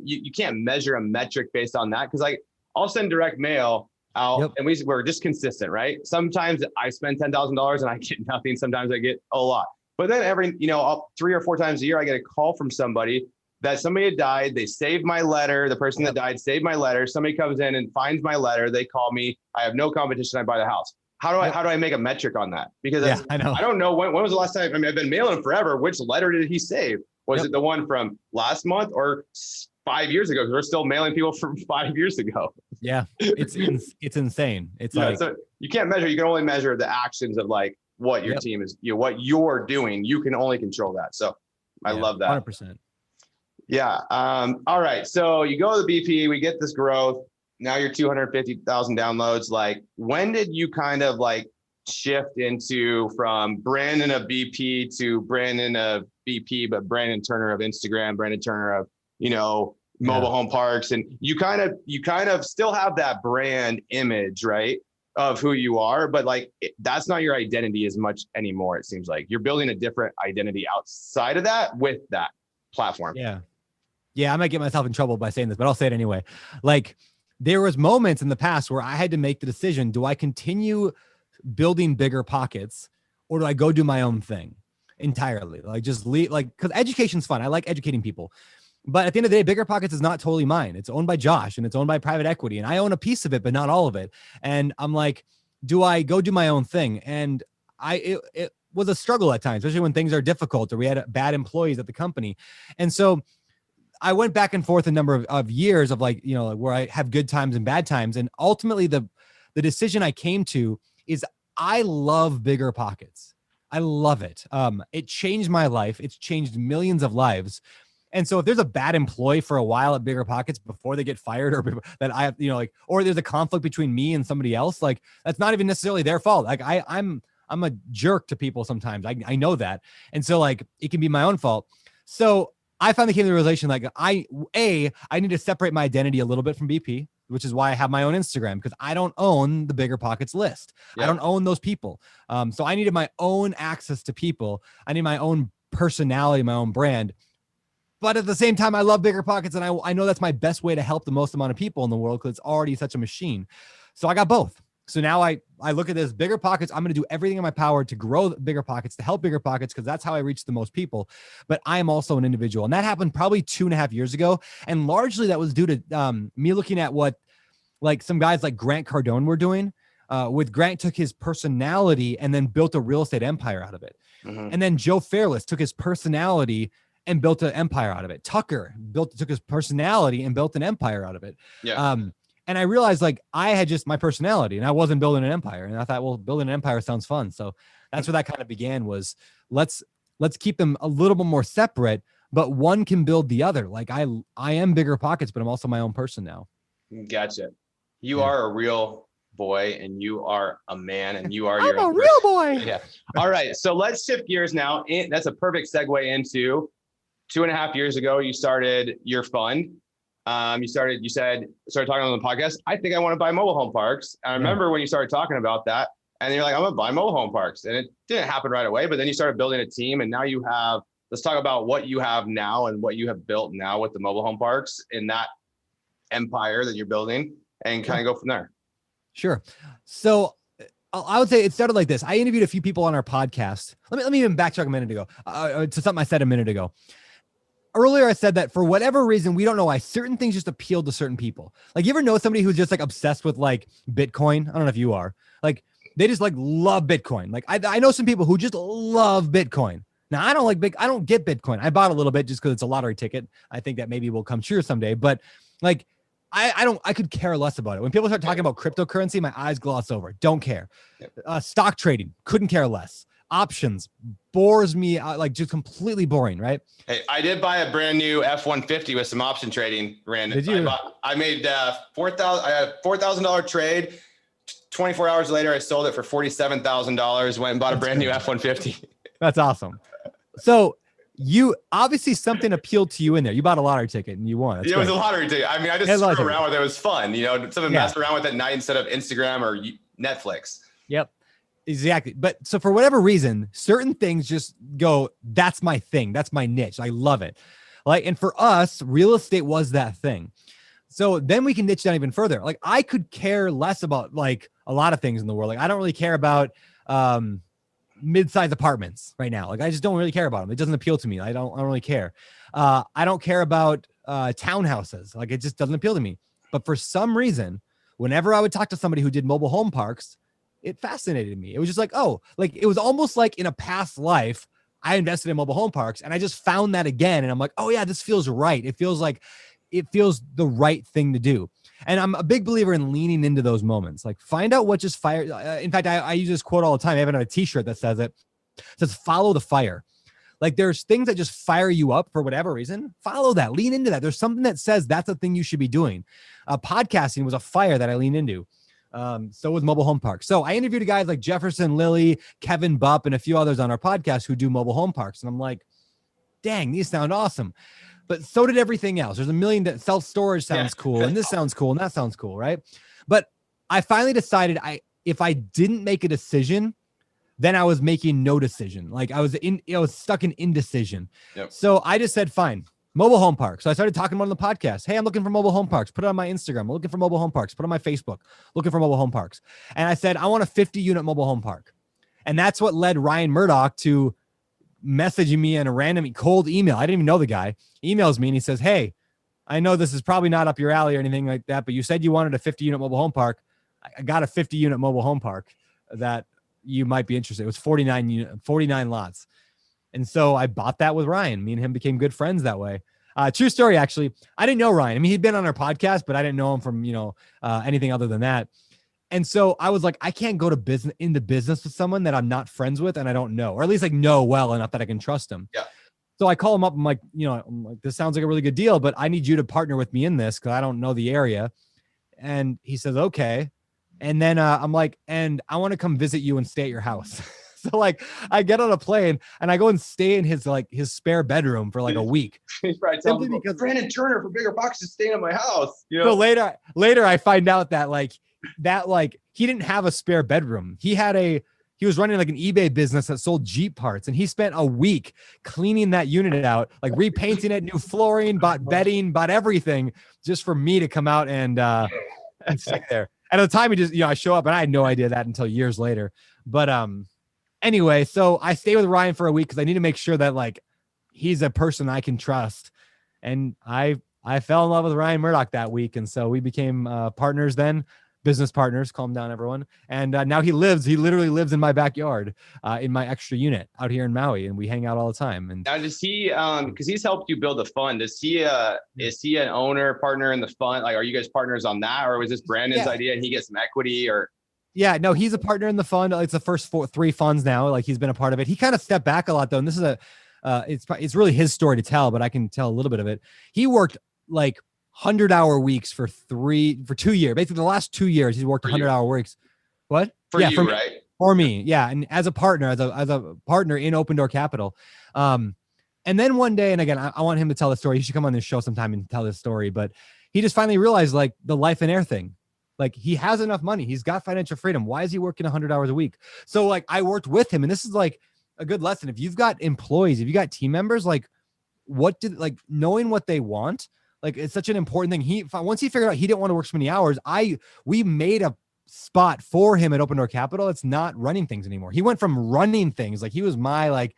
you can't measure a metric based on that, because like, I'll send direct mail out and we're just consistent, right? Sometimes I spend $10,000 and I get nothing. Sometimes I get a lot. But then every 3 or 4 times a year, I get a call from somebody that somebody had died. They saved my letter. The person that died saved my letter. Somebody comes in and finds my letter. They call me. I have no competition. I buy the house. How do I make a metric on that? Because I don't know when was the last time. I mean, I've been mailing forever. Which letter did he save? Was it the one from last month or 5 years ago? Because we're still mailing people from 5 years ago. Yeah, it's insane. It's so you can't measure. You can only measure the actions of like what your team is, what you're doing. You can only control that. So I love that. 100%. Yeah. All right. So you go to the BP, we get this growth. Now you're 250,000 downloads. Like, when did you kind of like shift into from Brandon of BP to Brandon of BP, but Brandon Turner of Instagram, Brandon Turner of, mobile home parks. And you kind of still have that brand image, right, of who you are, but like, that's not your identity as much anymore. It seems like you're building a different identity outside of that with that platform. Yeah. Yeah, I might get myself in trouble by saying this, but I'll say it anyway. Like, there was moments in the past where I had to make the decision: do I continue building bigger pockets, or do I go do my own thing entirely? Like, just leave, like, because education's fun. I like educating people. But at the end of the day, Bigger Pockets is not totally mine. It's owned by Josh, and it's owned by private equity, and I own a piece of it, but not all of it. And I'm like, do I go do my own thing? And it was a struggle at times, especially when things are difficult or we had bad employees at the company. And so I went back and forth a number of years of, like, you know, where I have good times and bad times. And ultimately the decision I came to is I love Bigger Pockets. I love it. It changed my life. It's changed millions of lives. And so if there's a bad employee for a while at Bigger Pockets before they get fired, or that I have, you know, like, or there's a conflict between me and somebody else, like, that's not even necessarily their fault. Like, I'm a jerk to people sometimes. I know that. And so, like, it can be my own fault. So I finally came to the realization, like, I need to separate my identity a little bit from BP, which is why I have my own Instagram, because I don't own the Bigger Pockets list. Yeah. I don't own those people. So I needed my own access to people. I need my own personality, my own brand. But at the same time, I love Bigger Pockets, and I know that's my best way to help the most amount of people in the world, because it's already such a machine. So I got both. So now I look at this Bigger Pockets. I'm going to do everything in my power to grow Bigger Pockets, to help Bigger Pockets, because that's how I reach the most people. But I am also an individual. And that happened probably 2.5 years ago. And largely that was due to me looking at what, like, some guys like Grant Cardone were doing. With Grant, took his personality and then built a real estate empire out of it. Mm-hmm. And then Joe Fairless took his personality and built an empire out of it. Tucker took his personality and built an empire out of it. Yeah. And I realized, like, I had just my personality and I wasn't building an empire. And I thought, well, building an empire sounds fun. So that's where that kind of began, was let's keep them a little bit more separate, but one can build the other. Like, I am Bigger Pockets, but I'm also my own person now. Gotcha. You are a real boy, and you are a man, and you are I'm a real boy. Yeah. All right. So let's shift gears now. That's a perfect segue into 2.5 years ago, you started your fund. You started talking on the podcast. I think I want to buy mobile home parks. I remember when you started talking about that, and you're like, I'm going to buy mobile home parks. And it didn't happen right away, but then you started building a team, and now you have, let's talk about what you have now and what you have built now with the mobile home parks in that empire that you're building, and kind of go from there. Sure. So I would say it started like this. I interviewed a few people on our podcast. Let me even backtrack a minute ago to something I said a minute ago. Earlier, I said that for whatever reason, we don't know why certain things just appeal to certain people. Like, you ever know somebody who's just, like, obsessed with, like, Bitcoin? I don't know if you are. Like, they just, like, love Bitcoin. Like, I know some people who just love Bitcoin. Now, I don't get Bitcoin. I bought a little bit just because it's a lottery ticket. I think that maybe will come true someday. But, like, I could care less about it. When people start talking about cryptocurrency, my eyes gloss over. Don't care. Stock trading, couldn't care less. Options bores me out, like, just completely boring, right? Hey, I did buy a brand new F-150 with some option trading. Did you? I made $4,000 trade. 24 hours later, I sold it for $47,000. Went and bought a brand new F-150. That's awesome. So you obviously, something appealed to you in there. You bought a lottery ticket and you won. That's it was a lottery ticket. I mean, I just screwed around with it. It was fun, you know, something mess around with at night instead of Instagram or Netflix. Yep. Exactly. But so for whatever reason, certain things just go, that's my thing. That's my niche. I love it. Like, and for us, real estate was that thing. So then we can niche down even further. Like, I could care less about, like, a lot of things in the world. Like, I don't really care about mid-sized apartments right now. Like, I just don't really care about them. It doesn't appeal to me. I don't really care. I don't care about townhouses. Like, it just doesn't appeal to me. But for some reason, whenever I would talk to somebody who did mobile home parks, it fascinated me. It was just like, oh, like, it was almost like in a past life, I invested in mobile home parks, and I just found that again. And I'm like, oh yeah, this feels right. It feels the right thing to do. And I'm a big believer in leaning into those moments. Like, find out what just fire. In fact, I use this quote all the time. I even have a t-shirt that says it. It says, follow the fire. Like, there's things that just fire you up for whatever reason. Follow that, lean into that. There's something that says that's the thing you should be doing. Podcasting was a fire that I leaned into. So was mobile home parks. So I interviewed guys like Jefferson Lilly, Kevin Bupp, and a few others on our podcast who do mobile home parks. And I'm like, dang, these sound awesome. But so did everything else. There's a million that self-storage sounds cool, and this sounds cool, and that sounds cool, right? But I finally decided if I didn't make a decision, then I was making no decision. Like, I was stuck in indecision. Yep. So I just said, fine, Mobile home parks. So I started talking about it on the podcast. Hey, I'm looking for mobile home parks. Put it on my Instagram. I'm looking for mobile home parks. Put it on my Facebook. Looking for mobile home parks. And I said, I want a 50-unit mobile home park. And that's what led Ryan Murdoch to messaging me in a random cold email. I didn't even know the guy. He emails me and he says, hey, I know this is probably not up your alley or anything like that, but you said you wanted a 50-unit mobile home park. I got a 50-unit mobile home park that you might be interested. It was 49 lots. And so I bought that with Ryan. Me and him became good friends that way. True story, actually. I didn't know Ryan. I mean, he'd been on our podcast, but I didn't know him from, anything other than that. And so I was like, I can't go to into business with someone that I'm not friends with and I don't know, or at least like know well enough that I can trust him. Yeah. So I call him up. I'm like, this sounds like a really good deal, but I need you to partner with me in this because I don't know the area. And he says, okay. And then I'm like, and I want to come visit you and stay at your house. So like I get on a plane and I go and stay in his spare bedroom for like a week. He's probably Simply telling because Brandon Turner for Bigger Bucks is staying at my house. So later I find out that he didn't have a spare bedroom. He was running like an eBay business that sold Jeep parts, and he spent a week cleaning that unit out, like repainting it, new flooring, bought bedding, bought everything just for me to come out and stay there. And at the time, I show up and I had no idea that until years later. But anyway, so I stay with Ryan for a week because I need to make sure that like he's a person I can trust. And I fell in love with Ryan Murdoch that week, and so we became partners then. Business partners, calm down everyone. And now he literally lives in my backyard in my extra unit out here in Maui, and we hang out all the time. And now does he, because he's helped you build the fund, is he an owner, partner in the fund? Like, are you guys partners on that, or was this Brandon's idea and he gets some equity? Or yeah, no, he's a partner in the fund. It's the first 3 funds now. Like he's been a part of it. He kind of stepped back a lot though. And this is it's really his story to tell, but I can tell a little bit of it. He worked like 100-hour weeks for 2 years. Basically, the last 2 years, he's worked 100-hour weeks. What? For you, right? For me, yeah. And as a partner, as a partner in Open Door Capital. And then one day, and again, I want him to tell the story. He should come on this show sometime and tell this story. But he just finally realized like the life and air thing. Like he has enough money. He's got financial freedom. Why is he working 100 hours a week? So like I worked with him, and this is like a good lesson. If you've got employees, if you got team members, like knowing what they want. Like it's such an important thing. Once he figured out he didn't want to work so many hours, we made a spot for him at Open Door Capital. It's not running things anymore. He went from running things, like he was my like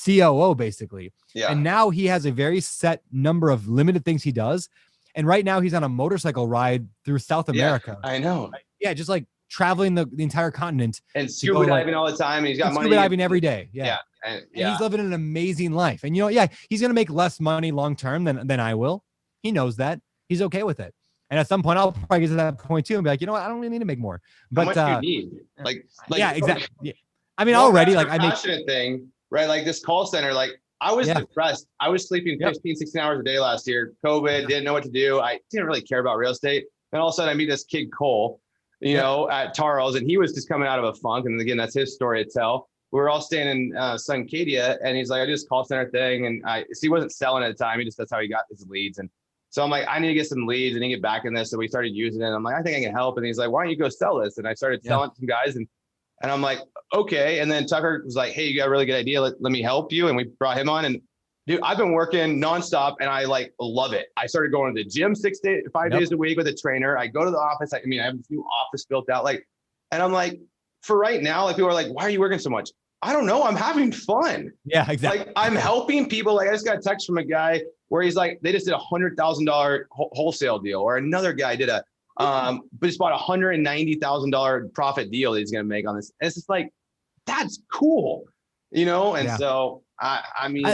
COO basically. Yeah. And now he has a very set number of limited things he does. And right now he's on a motorcycle ride through South America. I know. Yeah, just like traveling the entire continent and scuba diving all the time. And he's got money. Scuba diving every day. Yeah. And he's living an amazing life. And he's gonna make less money long term than I will. He knows that. He's okay with it. And at some point, I'll probably get to that point too and be like, you know what? I don't really need to make more. But how much do you need? Like yeah, exactly. Yeah. I mean, already like I make passionate thing, right? Like this call center, like I was depressed. I was sleeping 15, 16 hours a day last year. COVID, didn't know what to do. I didn't really care about real estate. And all of a sudden I meet this kid, Cole, at Tarls, and he was just coming out of a funk. And again, that's his story to tell. We were all staying in Suncadia, and he's like, I do this call center thing. And he wasn't selling at the time. That's how he got his leads. And so I'm like, I need to get some leads. I need to get back in this. So we started using it. I'm like, I think I can help. And he's like, why don't you go sell this? And I started selling to some guys, and I'm like, okay. And then Tucker was like, hey, you got a really good idea. Let me help you. And we brought him on. And dude, I've been working nonstop, and I like love it. I started going to the gym 5 days a week with a trainer. I go to the office. I have this new office built out. And I'm like, for right now, like people are like, why are you working so much? I don't know. I'm having fun. Yeah, exactly. Like I'm helping people. Like I just got a text from a guy where he's like, they just did $100,000 wholesale deal, or another guy did but just bought $190,000 profit deal that he's going to make on this. And it's just like, that's cool, And so I mean,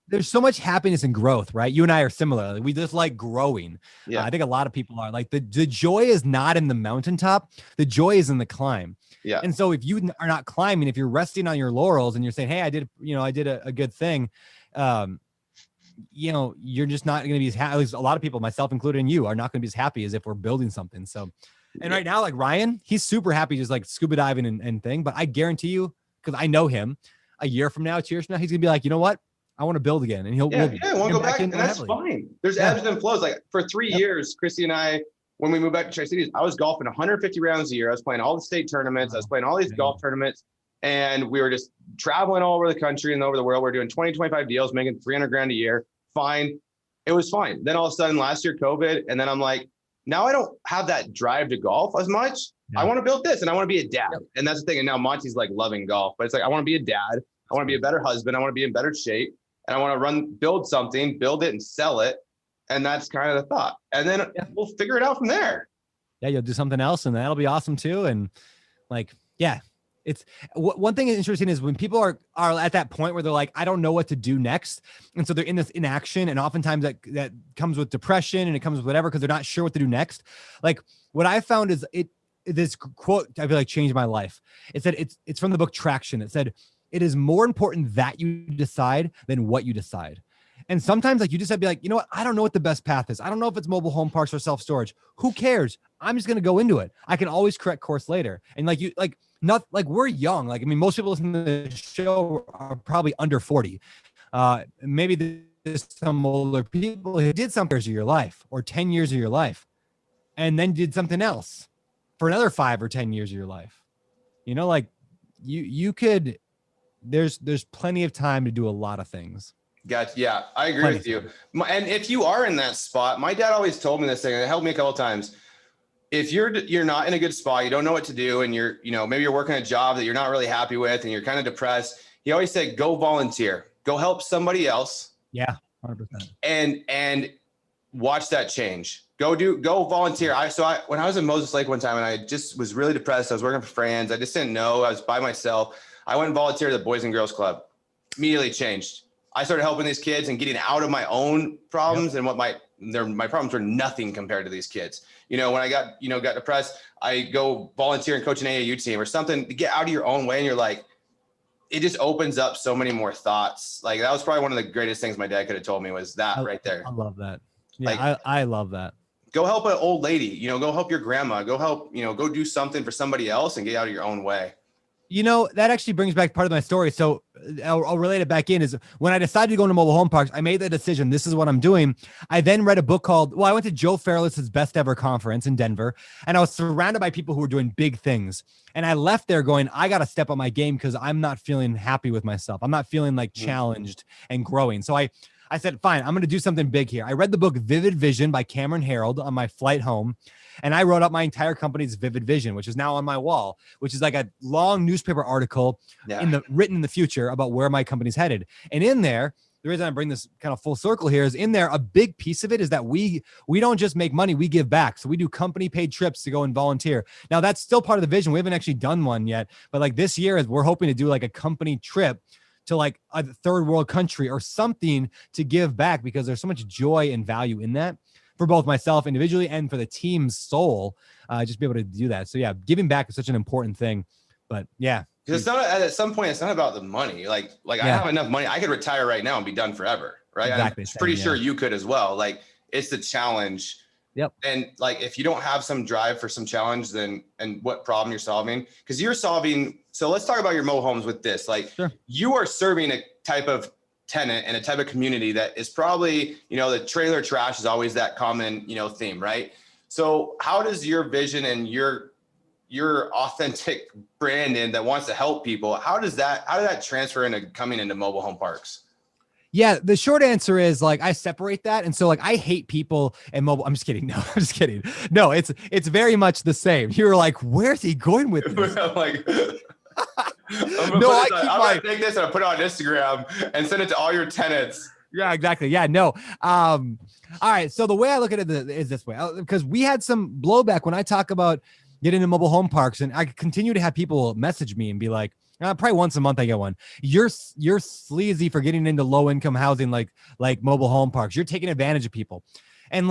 there's so much happiness and growth, right? You and I are similar. We just like growing. Yeah. I think a lot of people are like the joy is not in the mountaintop. The joy is in the climb. Yeah. And so if you are not climbing, if you're resting on your laurels and you're saying, hey, I did a good thing. You're just not going to be as happy. At least a lot of people, myself included, and you are not going to be as happy as if we're building something. So, and right now, like Ryan, he's super happy, just like scuba diving and thing. But I guarantee you, because I know him, a year from now, 2 years from now, he's going to be like, you know what? I want to build again. And he'll want to go back. And that's fine. There's ebbs and flows. Like for 3 years, Christy and I, when we moved back to Tri-Cities, I was golfing 150 rounds a year. I was playing all the state tournaments. I was playing all these golf tournaments. And we were just traveling all over the country and over the world. We're doing 20, 25 deals, making $300,000 a year. fine. It was fine. Then all of a sudden last year, COVID. And then I'm like, now I don't have that drive to golf as much. Yeah. I want to build this and I want to be a dad. Yep. And that's the thing. And now Monty's like loving golf, but it's like, I want to be a dad. I want to be a better husband. I want to be in better shape. And I want to build something, build it and sell it. And that's kind of the thought. And then we'll figure it out from there. Yeah. You'll do something else and that'll be awesome too. And like, yeah, it's one thing that's interesting is when people are at that point where they're like, I don't know what to do next. And so they're in this inaction. And oftentimes that comes with depression and it comes with whatever, because they're not sure what to do next. Like what I found is this quote, I feel like changed my life. It said, it's from the book Traction. It said, it is more important that you decide than what you decide. And sometimes like you just have to be like, you know what? I don't know what the best path is. I don't know if it's mobile home parks or self-storage. Who cares? I'm just going to go into it. I can always correct course later. And like you, like not like we're young. Like, I mean, most people listening to the show are probably under 40. Maybe there's some older people who did some years of your life or 10 years of your life and then did something else for another 5 or 10 years of your life. You know, like you could, there's plenty of time to do a lot of things. Gotcha. Yeah, I agree with you. And if you are in that spot, my dad always told me this thing, and it helped me a couple of times. If you're not in a good spot, you don't know what to do, and you're, you know, maybe you're working a job that you're not really happy with, and you're kind of depressed. He always said, go volunteer, go help somebody else. Yeah, 100%. And watch that change. Go volunteer. When I was in Moses Lake one time, and I just was really depressed. I was working for friends. I just didn't know. I was by myself. I went and volunteered at the Boys and Girls Club. Immediately changed. I started helping these kids and getting out of my own problems. Yep. And what my problems were nothing compared to these kids. You know, when I got depressed, I go volunteer and coach an AAU team or something to get out of your own way. And you're like, it just opens up so many more thoughts. Like that was probably one of the greatest things my dad could have told me was that right there. I love that. Yeah, like, I love that. Go help an old lady, you know, go help your grandma, go help, you know, go do something for somebody else and get out of your own way. You know, that actually brings back part of my story. So I'll relate it back in is when I decided to go into mobile home parks, I made the decision. This is what I'm doing. I then read a book called, I went to Joe Fairless's Best Ever Conference in Denver, and I was surrounded by people who were doing big things. And I left there going, I got to step up my game because I'm not feeling happy with myself. I'm not feeling like challenged and growing. So I said, fine, I'm going to do something big here. I read the book Vivid Vision by Cameron Herold on my flight home. And I wrote up my entire company's vivid vision, which is now on my wall, which is like a long newspaper article written in the future about where my company's headed. And in there, the reason I bring this kind of full circle here is in there, a big piece of it is that we don't just make money, we give back. So we do company paid trips to go and volunteer. Now that's still part of the vision. We haven't actually done one yet, but like this year we're hoping to do like a company trip to like a third world country or something to give back, because there's so much joy and value in that for both myself individually and for the team's soul, just be able to do that. So yeah, giving back is such an important thing, but yeah. Because it's not, at some point, it's not about the money. Like I have enough money. I could retire right now and be done forever. Right. Exactly. I'm pretty sure you could as well. Like it's the challenge. Yep. And like, if you don't have some drive for some challenge, then, and what problem you're solving, because you're solving. So let's talk about your mobile homes with this. Like you are serving a type of tenant and a type of community that is probably, you know, the trailer trash is always that common, you know, theme, right? So how does your vision and your authentic branding that wants to help people, how did that transfer into coming into mobile home parks? Yeah, the short answer is like I separate that. And so like I hate people and mobile. I'm just kidding. No, I'm just kidding. No, it's very much the same. You were like, where's he going with this? I'm like, I'm gonna take this and I'll put it on Instagram and send it to all your tenants. Yeah, exactly. Yeah, no. All right. So the way I look at it is this way, because we had some blowback when I talk about getting into mobile home parks, and I continue to have people message me and be like, probably once a month I get one. You're sleazy for getting into low income housing like mobile home parks. You're taking advantage of people, and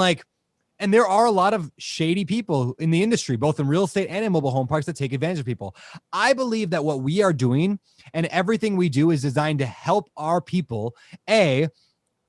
there are a lot of shady people in the industry, both in real estate and in mobile home parks, that take advantage of people. I believe that what we are doing and everything we do is designed to help our people,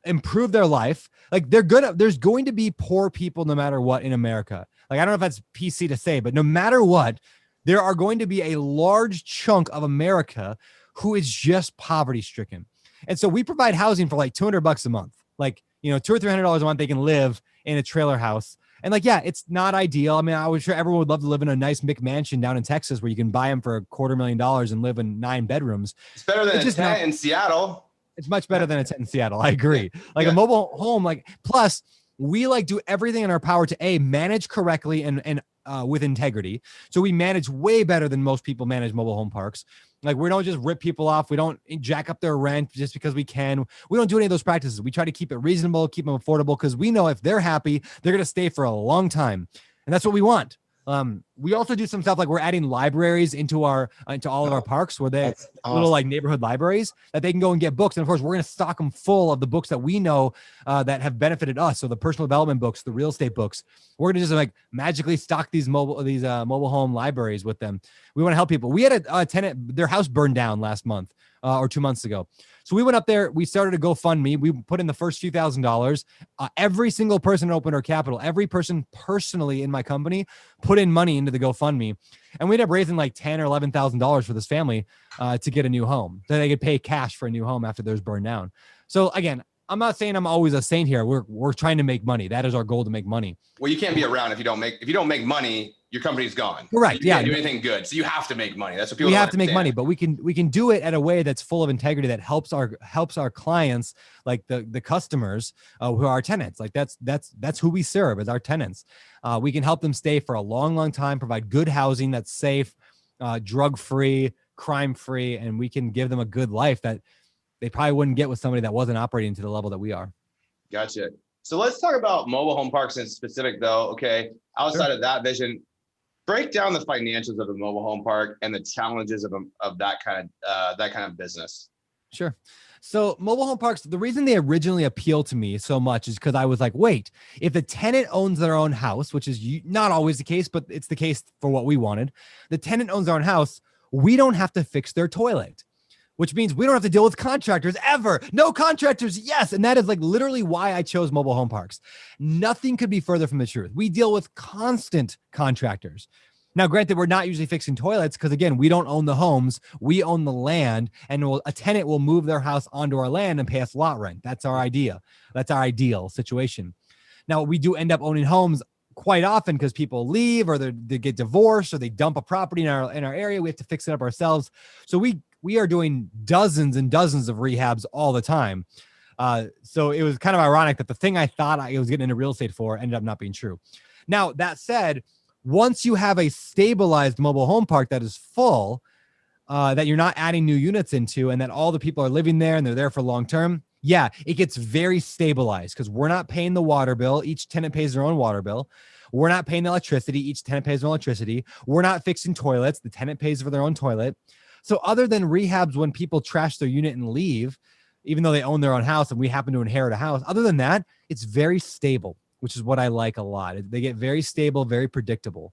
improve their life. Like there's going to be poor people no matter what in America. Like, I don't know if that's PC to say, but no matter what, there are going to be a large chunk of America who is just poverty stricken. And so we provide housing for like $200 a month, like, you know, $200 or $300 a month. They can live in a trailer house. And like, yeah, it's not ideal. I mean, I was sure everyone would love to live in a nice McMansion down in Texas where you can buy them for $250,000 and live in 9 bedrooms. It's better than a tent in Seattle. It's much better than a tent in Seattle. I agree. Like Yeah. a mobile home, like plus we like do everything in our power to manage correctly and with integrity. So we manage way better than most people manage mobile home parks. Like we don't just rip people off. We don't jack up their rent just because we can. We don't do any of those practices. We try to keep it reasonable, keep them affordable, because we know if they're happy, they're going to stay for a long time. And that's what we want. We also do some stuff like we're adding libraries into all of our parks where they little like neighborhood libraries that they can go and get books. And of course, we're going to stock them full of the books that we know that have benefited us. So the personal development books, the real estate books, we're going to just like magically stock these mobile home libraries with them. We want to help people. We had a tenant, their house burned down last month or 2 months ago. So we went up there, we started a GoFundMe. We put in the first few $1,000s. Every single person in Open Door Capital, every person personally in my company put in money into the GoFundMe. And we ended up raising like $10,000 or $11,000 for this family to get a new home. So they could pay cash for a new home after theirs burned down. So again, I'm not saying I'm always a saint here. We're trying to make money. That is our goal, to make money. Well, you can't be around if you don't make money. Your company's gone. Correct. You can't do anything good. So you have to make money. That's what people. We have to make money, but we can do it at a way that's full of integrity that helps our clients, like the customers who are our tenants. Like that's who we serve as our tenants. We can help them stay for a long time, provide good housing that's safe, drug-free, crime-free, and we can give them a good life that they probably wouldn't get with somebody that wasn't operating to the level that we are. Gotcha. So let's talk about mobile home parks in specific, though. Okay, outside of that vision, break down the financials of a mobile home park and the challenges of that kind of business. Sure. So mobile home parks, the reason they originally appeal to me so much is because I was like, wait, if the tenant owns their own house, which is not always the case, but it's the case for what we wanted. The tenant owns their own house. We don't have to fix their toilet, which means we don't have to deal with contractors ever. No contractors. Yes. And that is like literally why I chose mobile home parks. Nothing could be further from the truth. We deal with constant contractors. Now, granted, we're not usually fixing toilets because, again, we don't own the homes. We own the land, and a tenant will move their house onto our land and pay us lot rent. That's our idea. That's our ideal situation. Now, we do end up owning homes quite often because people leave or they get divorced or they dump a property in our area. We have to fix it up ourselves. So we are doing dozens and dozens of rehabs all the time. So it was kind of ironic that the thing I thought I was getting into real estate for ended up not being true. Now, that said, once you have a stabilized mobile home park that is full, that you're not adding new units into, and that all the people are living there and they're there for long term, yeah, it gets very stabilized because we're not paying the water bill. Each tenant pays their own water bill. We're not paying the electricity. Each tenant pays their own electricity. We're not fixing toilets. The tenant pays for their own toilet. So other than rehabs when people trash their unit and leave, even though they own their own house and we happen to inherit a house, other than that, it's very stable, which is what I like a lot. They get very stable, very predictable.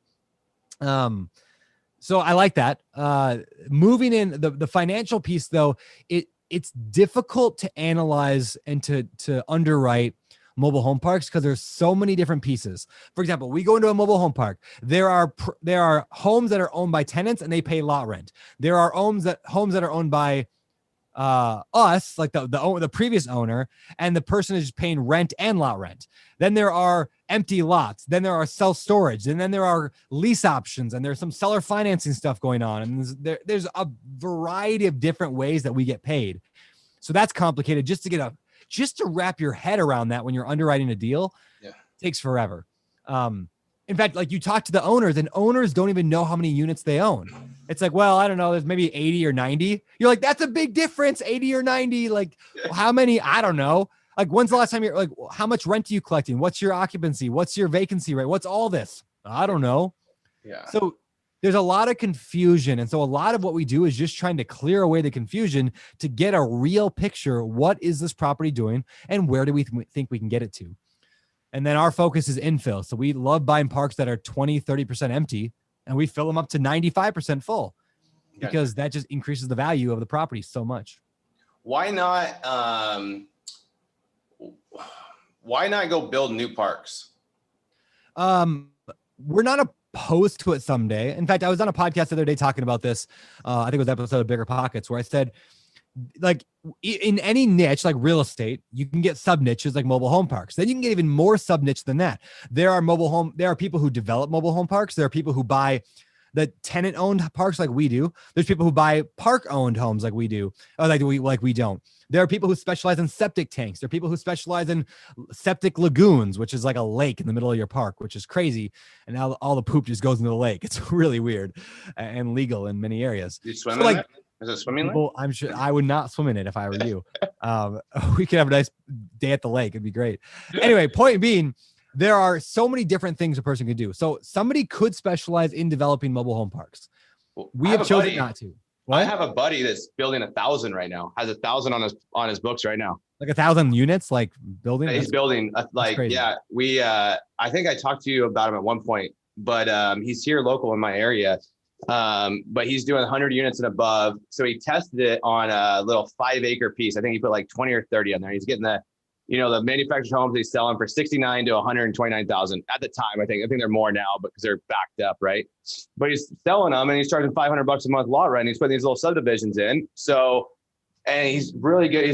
So I like that. Moving in the financial piece, though, it's difficult to analyze and to underwrite mobile home parks because there's so many different pieces. For example, we go into a mobile home park. There are homes that are owned by tenants and they pay lot rent. There are homes that are owned by us, like the previous owner, and the person is paying rent and lot rent. Then there are empty lots. Then there are self-storage, and then there are lease options, and there's some seller financing stuff going on. And there's a variety of different ways that we get paid. So that's complicated just to wrap your head around that when you're underwriting a deal. Yeah, takes forever. In fact, like you talk to the owners, and owners don't even know how many units they own. It's like, well, I don't know. There's maybe 80 or 90. You're like, that's a big difference. 80 or 90. Like, how many? I don't know. Like, when's the last time you're like, how much rent are you collecting? What's your occupancy? What's your vacancy rate? What's all this? I don't know. Yeah. So there's a lot of confusion. And so a lot of what we do is just trying to clear away the confusion to get a real picture. What is this property doing? And where do we think we can get it to? And then our focus is infill. So we love buying parks that are 20, 30% empty, and we fill them up to 95% full because that just increases the value of the property so much. Why not go build new parks? We're not opposed to it someday. In fact, I was on a podcast the other day talking about this. I think it was an episode of Bigger Pockets where I said, like in any niche, like real estate, you can get sub niches like mobile home parks. Then you can get even more sub niche than that. There are people who develop mobile home parks. There are people who buy the tenant-owned parks like we do. There's people who buy park-owned homes like we do, or like we don't. There are people who specialize in septic tanks. There are people who specialize in septic lagoons, which is like a lake in the middle of your park, which is crazy. And now all the poop just goes into the lake. It's really weird and legal in many areas. You swim So, in like, it? Is it swimming lake? I'm sure I would not swim in it if I were you. We could have a nice day at the lake. It'd be great. Anyway, point being, there are so many different things a person could do. So somebody could specialize in developing mobile home parks. We have chosen not to. What? I have a buddy that's building 1,000 right now. Has 1,000 on his books right now. Like 1,000 units, like building. He's building we. I think I talked to you about him at one point, but he's here local in my area. But he's doing 100 units and above. So he tested it on a little 5-acre piece. I think he put like 20 or 30 on there. He's getting the manufactured homes he's selling for 69 to 129,000 at the time. I think they're more now because they're backed up, right? But he's selling them and he's charging $500 a month lot rent. And he's putting these little subdivisions in. So, and he's really good.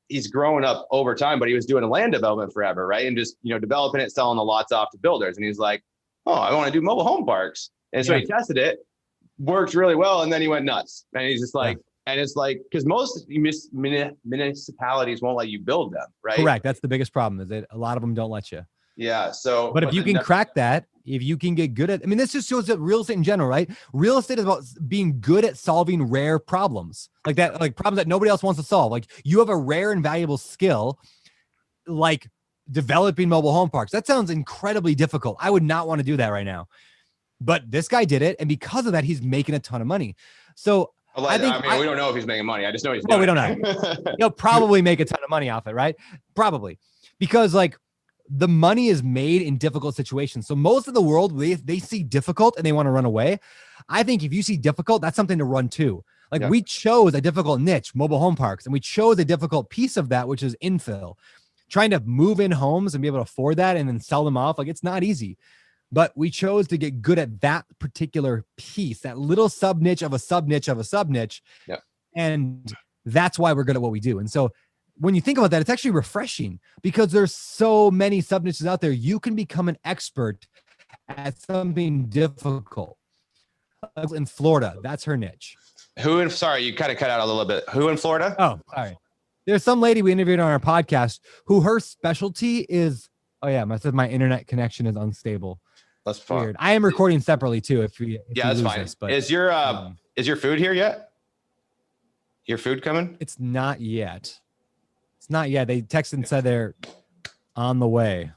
He's growing up over time, but he was doing a land development forever, right? And just, developing it, selling the lots off to builders. And he's like, oh, I want to do mobile home parks. And so he tested it, worked really well. And then he went nuts. And he's just like, and it's like, because most municipalities won't let you build them, right? Correct. That's the biggest problem, is that a lot of them don't let you. Yeah. So, but if you can crack that, if you can get good at, this just shows that real estate in general, right? Real estate is about being good at solving rare problems like that, like problems that nobody else wants to solve. Like, you have a rare and valuable skill, like developing mobile home parks. That sounds incredibly difficult. I would not want to do that right now, but this guy did it. And because of that, he's making a ton of money. So we don't know if he's making money. I just know he's doing we don't know. He'll probably make a ton of money off it, right? Probably, because like the money is made in difficult situations. So most of the world, they see difficult and they want to run away. I think if you see difficult, that's something to run to. Like, we chose a difficult niche, mobile home parks, and we chose a difficult piece of that, which is infill. Trying to move in homes and be able to afford that and then sell them off, like, it's not easy. But we chose to get good at that particular piece, that little sub niche of a sub niche of a sub niche. Yeah. And that's why we're good at what we do. And so when you think about that, it's actually refreshing because there's so many sub niches out there. You can become an expert at something difficult. In Florida, that's her niche. Sorry, you kind of cut out a little bit. Who in Florida? Oh, sorry. There's some lady we interviewed on our podcast who her specialty is, my internet connection is unstable. That's fine. Weird. I am recording separately too. If that's fine. This, but, is your food here yet? Your food coming? It's not yet. They texted and said they're on the way.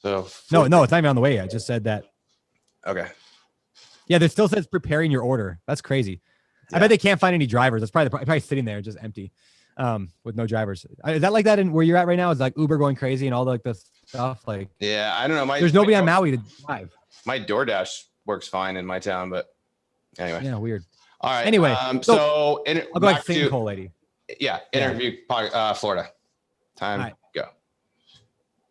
So no, it's not even on the way yet. I just said that. Okay. Yeah, there still says preparing your order. That's crazy. Yeah. I bet they can't find any drivers. That's probably sitting there just empty, with no drivers. Is that like that in where you're at right now? Is like Uber going crazy and all the stuff? Like, yeah, I don't know. There's nobody on Maui to drive. My DoorDash works fine in my town, but anyway. Yeah, weird. All right. Anyway, I'll go back to sinkhole lady. Yeah, interview Florida. Time right. Go.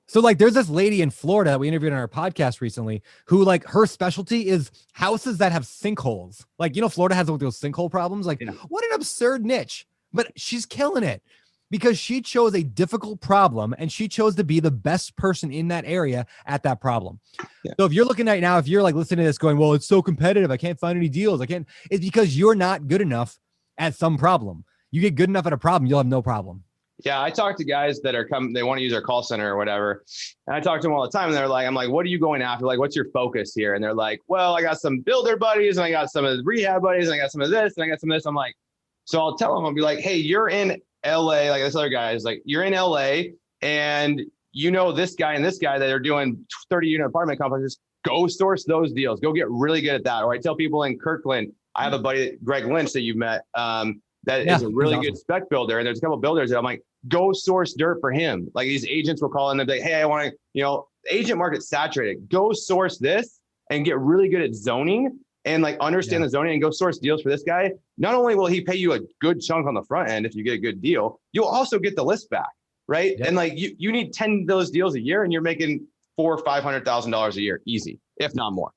So like, there's this lady in Florida that we interviewed on our podcast recently who, like, her specialty is houses that have sinkholes. Like, Florida has those sinkhole problems. Like, what an absurd niche, but she's killing it because she chose a difficult problem and she chose to be the best person in that area at that problem. Yeah. So if you're looking right now, if you're like listening to this going, well, it's so competitive, I can't find any deals. It's because you're not good enough at some problem. You get good enough at a problem, you'll have no problem. Yeah, I talk to guys that they want to use our call center or whatever. And I talk to them all the time and they're like, I'm like, what are you going after? Like, what's your focus here? And they're like, well, I got some builder buddies and I got some of the rehab buddies and I got some of this and I got some of this. I'm like, so I'll tell them, I'll be like, hey, you're in LA. Like, this other guy is like, you're in LA and this guy and this guy that are doing 30-unit apartment complexes. Go source those deals. Go get really good at that. Or I tell people in Kirkland, I have a buddy, Greg Lynch, that you've met, that is a really good spec builder. And there's a couple of builders that I'm like, go source dirt for him. Like, these agents will call in and they're like, hey, I want to, agent market's saturated. Go source this and get really good at zoning and like understand the zoning and go source deals for this guy. Not only will he pay you a good chunk on the front end if you get a good deal, you'll also get the list back, right? Yeah. And like you need 10 of those deals a year and you're making $400,000 or $500,000 a year, easy, if not more,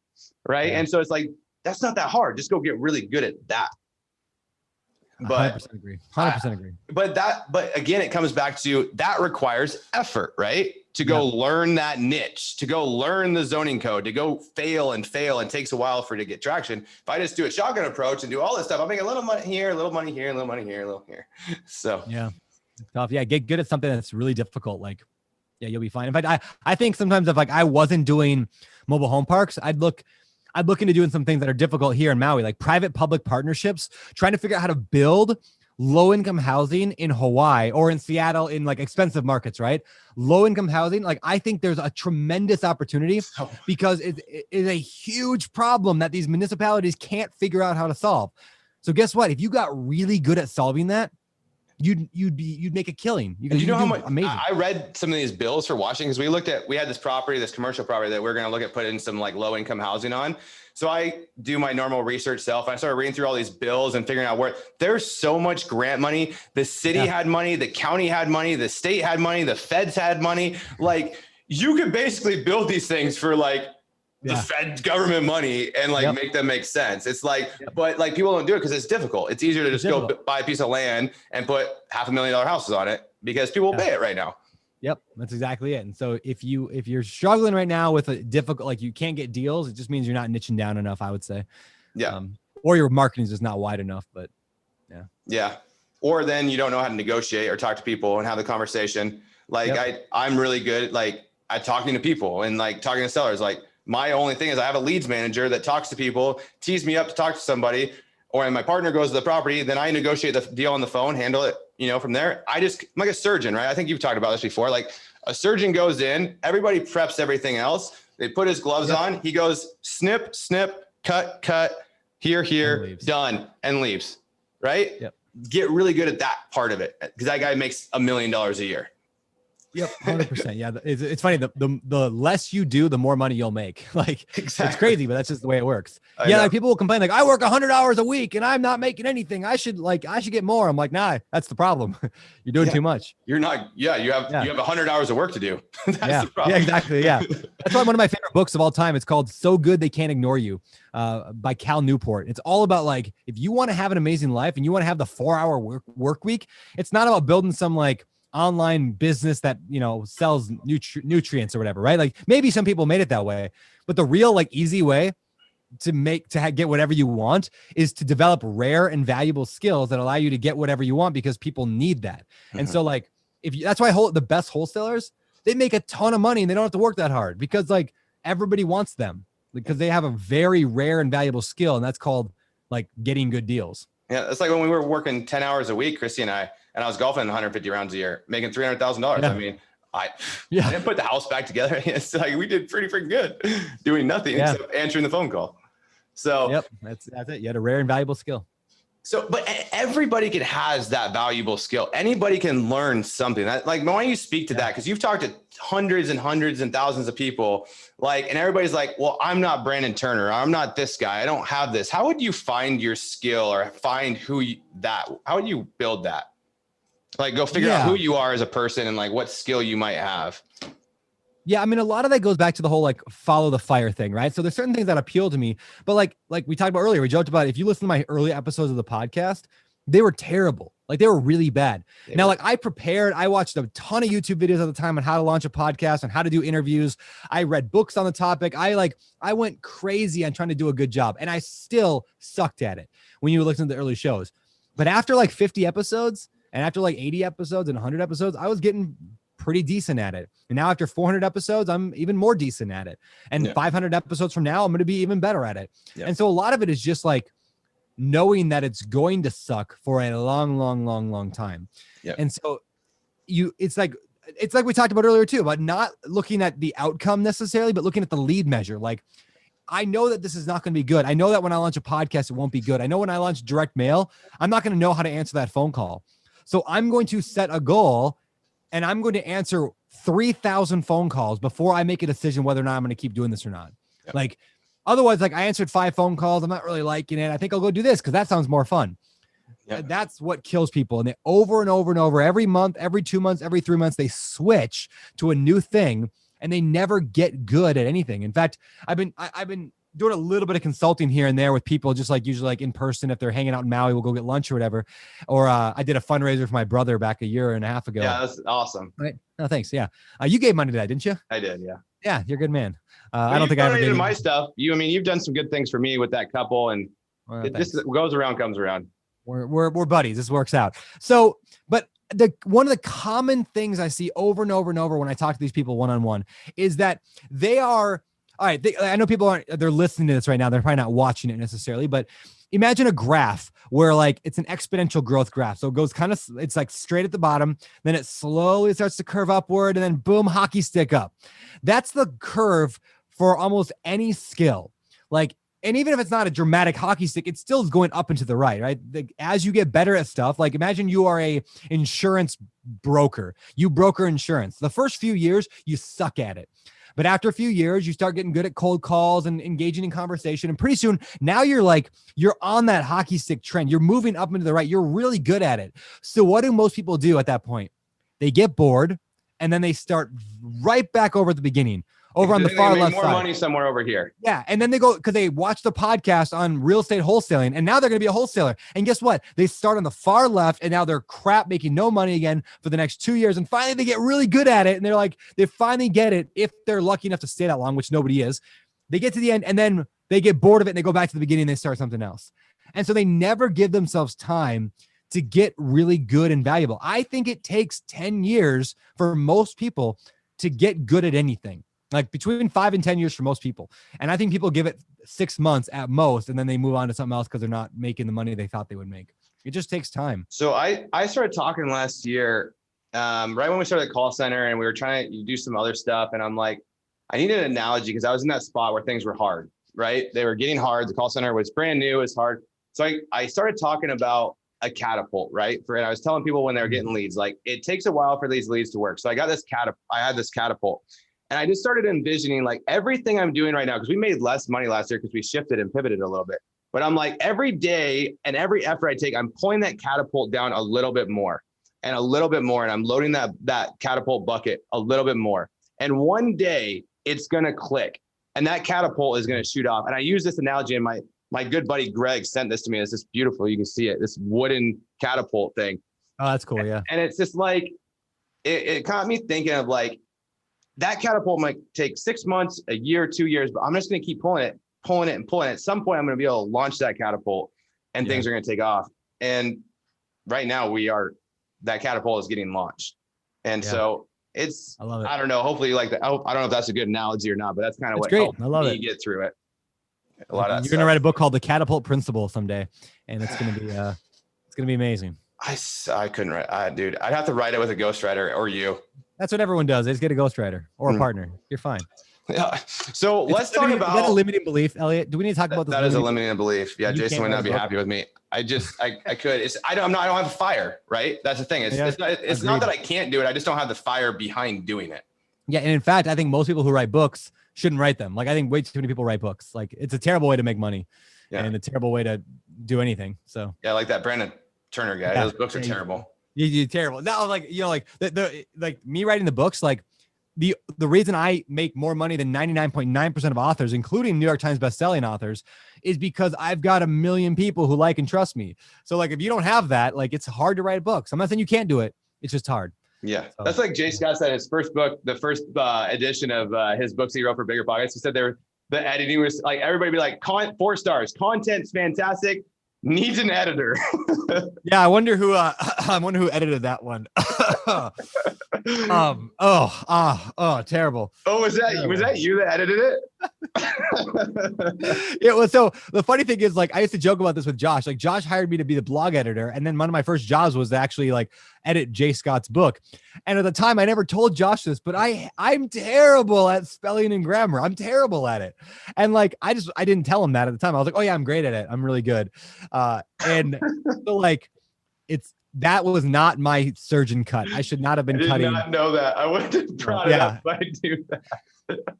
right? Yeah. And so it's like, that's not that hard. Just go get really good at that. But 100% agree. 100% agree. But again, it comes back to that requires effort, right? to go learn that niche, to go learn the zoning code, to go fail and takes a while for it to get traction. If I just do a shotgun approach and do all this stuff, I'll make a little money here, a little money here, a little money here, a little here. So yeah, it's tough. Yeah, get good at something that's really difficult. Like, yeah, you'll be fine. In fact, I think sometimes if like I wasn't doing mobile home parks, I'd look into doing some things that are difficult here in Maui, like private public partnerships, trying to figure out how to build low income housing in Hawaii or in Seattle in like expensive markets, right? Low income housing. Like I think there's a tremendous opportunity because it is a huge problem that these municipalities can't figure out how to solve. So guess what? If you got really good at solving that, you'd make a killing. You know how much amazing. I read some of these bills for Washington because we had this property, this commercial property that we're going to look at putting some like low income housing on. So I do my normal research self. I started reading through all these bills and figuring out where there's so much grant money. The city had money, the county had money, the state had money, the feds had money. Like you could basically build these things for like the Fed government money and like make them make sense. It's like, but like people don't do it because it's difficult. It's easier to just go buy a piece of land and put $500,000 houses on it because people will pay it right now. Yep, that's exactly it. And so if you're struggling right now with a difficult, like you can't get deals, it just means you're not niching down enough, I would say. Yeah. Or your marketing is just not wide enough, but yeah. Or then you don't know how to negotiate or talk to people and have the conversation. Like I'm really good at talking to people and like talking to sellers. Like my only thing is I have a leads manager that talks to people, tees me up to talk to somebody, or when my partner goes to the property, then I negotiate the deal on the phone, handle it, from there. I'm like a surgeon, right? I think you've talked about this before. Like a surgeon goes in, everybody preps everything else. They put his gloves on. He goes snip, snip, cut, here, done, and leaves, right? Yep. Get really good at that part of it because that guy makes $1 million a year. Yep, 100%. Yeah, it's funny. The less you do, the more money you'll make. Like exactly. It's crazy, but that's just the way it works. Like people will complain, like I work 100 hours a week and I'm not making anything. I should get more. I'm like, nah, that's the problem. You're doing too much. You're not. Yeah, you have 100 hours of work to do. That's the problem. Yeah, exactly. Yeah, that's why one of my favorite books of all time. It's called "So Good They Can't Ignore You," by Cal Newport. It's all about like if you want to have an amazing life and you want to have the 4-hour work week. It's not about building some like online business that sells nutrients or whatever, right? Like maybe some people made it that way, but the real like easy way to get whatever you want is to develop rare and valuable skills that allow you to get whatever you want because people need that. And so like that's why the best wholesalers, they make a ton of money and they don't have to work that hard because like everybody wants them because they have a very rare and valuable skill, and that's called like getting good deals. Yeah, it's like when we were working 10 hours a week, Christy and I was golfing 150 rounds a year, making $300,000. I mean, I didn't put the house back together. It's like we did pretty freaking good doing nothing except answering the phone call. So that's it. You had a rare and valuable skill. So, but everybody has that valuable skill. Anybody can learn something. Why don't you speak to that? Because you've talked to hundreds and hundreds and thousands of people, and everybody's like, well, I'm not Brandon Turner. I'm not this guy. I don't have this. How would you find your skill or find how would you build that? Like go figure out who you are as a person and like what skill you might have. Yeah, I mean, a lot of that goes back to the whole like follow the fire thing, right? So there's certain things that appeal to me, but like we talked about earlier, we joked about if you listen to my early episodes of the podcast, they were terrible. Like they were really bad. Now, like I watched a ton of YouTube videos at the time on how to launch a podcast and how to do interviews. I read books on the topic. I went crazy on trying to do a good job, and I still sucked at it when you listen to the early shows. But after like 50 episodes and after like 80 episodes and 100 episodes, I was getting pretty decent at it. And now after 400 episodes, I'm even more decent at it. And 500 episodes from now, I'm going to be even better at it. Yeah. And so a lot of it is just like knowing that it's going to suck for a long time. Yeah. And so it's like we talked about earlier too, about not looking at the outcome necessarily, but looking at the lead measure. Like, I know that this is not going to be good. I know that when I launch a podcast, it won't be good. I know when I launch direct mail, I'm not going to know how to answer that phone call. So I'm going to set a goal and I'm going to answer 3,000 phone calls before I make a decision whether or not I'm going to keep doing this or not. Yep. Like, otherwise, like I answered 5 phone calls. I'm not really liking it. I think I'll go do this because that sounds more fun. Yep. That's what kills people. And they over and over and over, every month, every 2 months, every 3 months, they switch to a new thing and they never get good at anything. In fact, I've been doing a little bit of consulting here and there with people, just like usually like in person. If they're hanging out in Maui, we'll go get lunch or whatever. Or I did a fundraiser for my brother back a year and a half ago. Yeah, that's awesome. Right? No, thanks. Yeah. You gave money to that, didn't you? I did. Yeah. Yeah, you're a good man. I don't think I ever did my stuff. You've done some good things for me with that couple, and it just goes around, comes around. We're buddies. This works out. So, but one of the common things I see over and over and over when I talk to these people one-on-one is that they are, all right, I know people they're listening to this right now. They're probably not watching it necessarily, but imagine a graph where like it's an exponential growth graph. So it goes kind of, it's like straight at the bottom, then it slowly starts to curve upward, and then boom, hockey stick up. That's the curve for almost any skill. Like, and even if it's not a dramatic hockey stick, it still is going up and to the right? As you get better at stuff, like imagine you are a insurance broker. You broker insurance. The first few years, you suck at it. But after a few years, you start getting good at cold calls and engaging in conversation. And pretty soon, now you're on that hockey stick trend. You're moving up and to the right. You're really good at it. So what do most people do at that point? They get bored, and then they start right back over at the beginning. Over on the far left more side. Money somewhere over here. Yeah. And then they go, because they watch the podcast on real estate wholesaling, and now they're going to be a wholesaler. And guess what? They start on the far left, and now they're crap, making no money again for the next 2 years. And finally they get really good at it. And they're like, they finally get it if they're lucky enough to stay that long, which nobody is. They get to the end, and then they get bored of it, and they go back to the beginning, and they start something else. And so they never give themselves time to get really good and valuable. I think it takes 10 years for most people to get good at anything. Like between 5 and 10 years for most people. And I think people give it 6 months at most, and then they move on to something else because they're not making the money they thought they would make. It just takes time. So I started talking last year, right when we started the call center, and we were trying to do some other stuff. And I'm like, I need an analogy because I was in that spot where things were hard, right? They were getting hard. The call center was brand new. It was hard. So I started talking about a catapult, right? And I was telling people when they were getting leads, like it takes a while for these leads to work. So I got this I had this catapult. And I just started envisioning like everything I'm doing right now, because we made less money last year because we shifted and pivoted a little bit. But I'm like, every day and every effort I take, I'm pulling that catapult down a little bit more and a little bit more. And I'm loading that catapult bucket a little bit more. And one day it's going to click and that catapult is going to shoot off. And I use this analogy, and my good buddy Greg sent this to me. It's just beautiful. You can see it, this wooden catapult thing. Oh, that's cool. Yeah. And it's just like, it caught me thinking of like, that catapult might take 6 months, a year, 2 years, but I'm just going to keep pulling it. At some point, I'm going to be able to launch that catapult, and things are going to take off. And right now that catapult is getting launched. And so I love it. I don't know. Hopefully you like that. I don't know if that's a good analogy or not, but that's kind of what helped me get through it. A lot of You're going to write a book called The Catapult Principle someday, and it's going to be amazing. I couldn't write, dude. I'd have to write it with a ghostwriter or you. That's what everyone does. They just get a ghostwriter or a partner. You're fine. Yeah. So let's talk about. Is that a limiting belief, Elliot? Do we need to talk about this? That is a limiting belief. Yeah, Jason would not be happy with me. I could. I don't have a fire, right? That's the thing. It's not that I can't do it. I just don't have the fire behind doing it. Yeah, and in fact, I think most people who write books shouldn't write them. Like I think way too many people write books. Like it's a terrible way to make money, and a terrible way to do anything. So yeah, like that Brandon Turner guy. Those books are terrible. You're terrible. No, like like me writing the books, like the reason I make more money than 99.9% of authors, including New York Times bestselling authors, is because I've got 1 million people who like and trust me. So like if you don't have that, like it's hard to write books. I'm not saying you can't do it. It's just hard. Yeah. So. That's like Jay Scott said, his first book, the first edition of his books he wrote for Bigger Pockets. He said the editing was like, everybody be like 4 stars, content's fantastic. Needs an editor. Yeah, I wonder who edited that one. Terrible. Oh, was that you that edited it? Yeah, well, so the funny thing is, like, I used to joke about this with Josh. Like, Josh hired me to be the blog editor, and then one of my first jobs was to actually like edit Jay Scott's book. And at the time, I never told Josh this, but I'm terrible at spelling and grammar. I'm terrible at it. And like, I didn't tell him that at the time. I was like, oh yeah, I'm great at it. I'm really good. And so like, that was not my surgeon cut. I should not have been cutting. I did not know that. I wouldn't have brought it up, but I do that.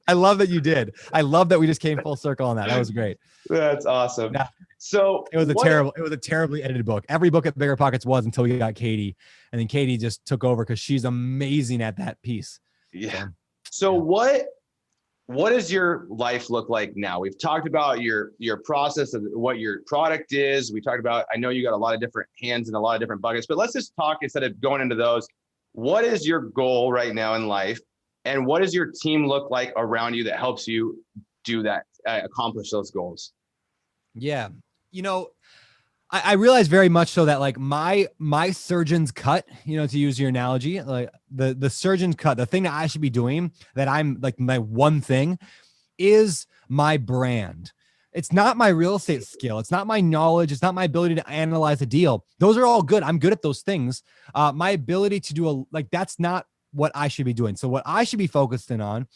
I love that you did. I love that we just came full circle on that. That was great. That's awesome. Yeah. So it was a terribly edited book. Every book at Bigger Pockets was until we got Katie, and then Katie just took over because she's amazing at that piece. Yeah. So what what does your life look like now? We've talked about your process of what your product is. We talked about, I know you got a lot of different hands in a lot of different buckets, but let's just talk instead of going into those. What is your goal right now in life? And what does your team look like around you that helps you do that, accomplish those goals? Yeah. I realize very much so that like my surgeon's cut, to use your analogy, like the surgeon's cut, the thing that I should be doing, that I'm like my one thing, is my brand. It's not my real estate skill. It's not my knowledge. It's not my ability to analyze a deal. Those are all good. I'm good at those things. My ability to do that's not what I should be doing. So what I should be focusing on,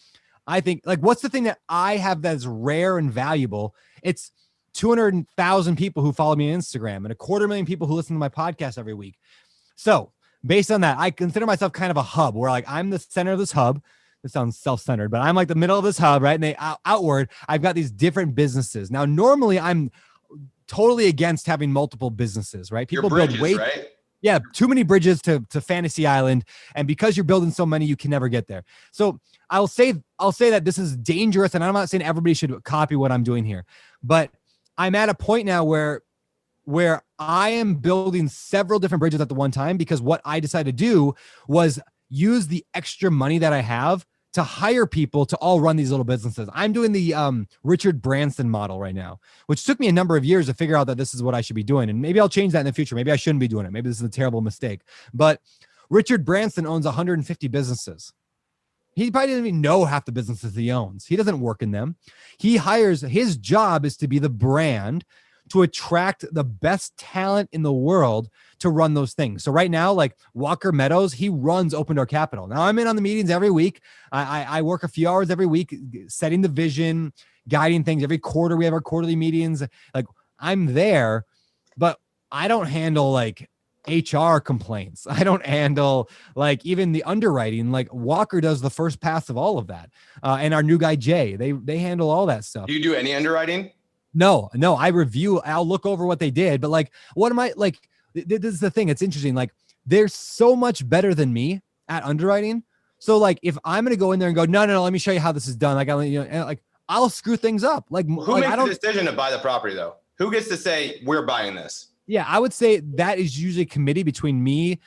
I think, like, what's the thing that I have that's rare and valuable? It's 200,000 people who follow me on Instagram and 250,000 people who listen to my podcast every week. So based on that, I consider myself kind of a hub where like I'm the center of this hub. This sounds self-centered, but I'm like the middle of this hub, right? And they outward, I've got these different businesses. Now, normally I'm totally against having multiple businesses, right? People bridges, build right? Yeah, too many bridges to Fantasy Island. And because you're building so many, you can never get there. So I'll say that this is dangerous. And I'm not saying everybody should copy what I'm doing here, but I'm at a point now where I am building several different bridges at the one time, because what I decided to do was use the extra money that I have to hire people to all run these little businesses. I'm doing the Richard Branson model right now, which took me a number of years to figure out that this is what I should be doing. And maybe I'll change that in the future. Maybe I shouldn't be doing it. Maybe this is a terrible mistake. But Richard Branson owns 150 businesses. He probably doesn't even know half the businesses he owns. He doesn't work in them. He hires, his job is to be the brand to attract the best talent in the world to run those things. So right now, like Walker Meadows, he runs Open Door Capital. Now I'm in on the meetings every week. I work a few hours every week, setting the vision, guiding things. Every quarter, we have our quarterly meetings. Like I'm there, but I don't handle like HR complaints. I don't handle like even the underwriting. Like Walker does the first pass of all of that. And our new guy, Jay, they handle all that stuff. Do you do any underwriting? No, I review, I'll look over what they did, but like, what am I like? This is the thing. It's interesting. Like they're so much better than me at underwriting. So like, if I'm going to go in there and go, no, let me show you how this is done. Like, I'll screw things up. Like who makes the decision to buy the property though? Who gets to say we're buying this? Yeah, I would say that is usually a committee between me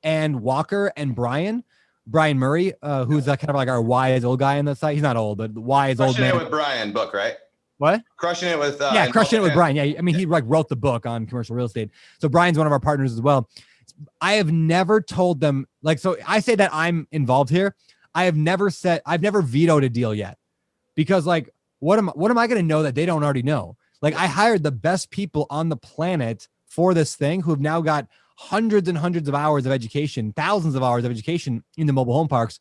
and Walker and Brian Murray, who's kind of like our wise old guy on the site. He's not old, but wise old man. Crushing It with Brian book, right? What? Crushing It with Crushing It with Brian. Yeah, I mean, he like wrote the book on commercial real estate. So Brian's one of our partners as well. I have never told them, like, so I say that I'm involved here. I've never vetoed a deal yet, because like, what am I going to know that they don't already know? Like I hired the best people on the planet for this thing who have now got hundreds and hundreds of hours of education, thousands of hours of education in the mobile home parks.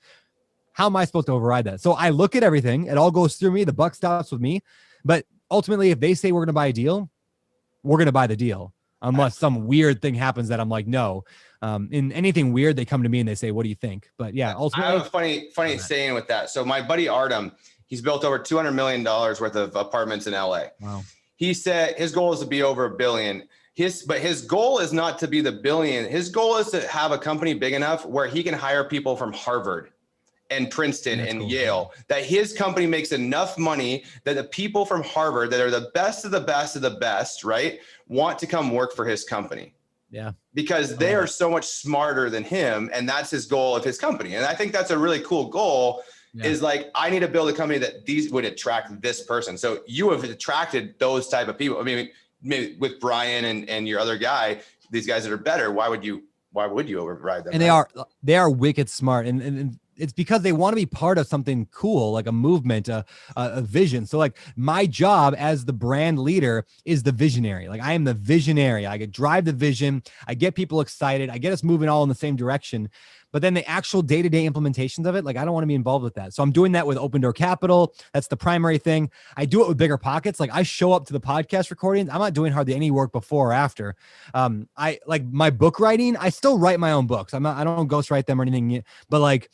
How am I supposed to override that? So I look at everything. It all goes through me. The buck stops with me. But ultimately, if they say we're going to buy a deal, we're going to buy the deal, unless some weird thing happens that I'm like, no. In anything weird, they come to me and they say, what do you think? But yeah, ultimately. I have a funny saying with that. So my buddy Artem, he's built over $200 million worth of apartments in LA. Wow. He said his goal is to be over $1 billion. But his goal is not to be the billion. His goal is to have a company big enough where he can hire people from Harvard and Princeton and cool. Yale, that his company makes enough money that the people from Harvard that are the best of the best of the best, right, want to come work for his company. Yeah. Because they are so much smarter than him. And that's his goal of his company. And I think that's a really cool goal. Yeah. Is like, I need to build a company that these would attract this person. So you have attracted those type of people. I mean, maybe with Brian and your other guy, these guys that are better, why would you override them? And they are wicked smart. And it's because they want to be part of something cool, like a movement, a vision. So like my job as the brand leader is the visionary. Like I am the visionary. I drive the vision. I get people excited. I get us moving all in the same direction. But then the actual day-to-day implementations of it, like I don't want to be involved with that. So I'm doing that with Open Door Capital. That's the primary thing. I do it with Bigger Pockets. Like I show up to the podcast recordings. I'm not doing hardly any work before or after. I like my book writing. I still write my own books. I don't ghostwrite them or anything. But like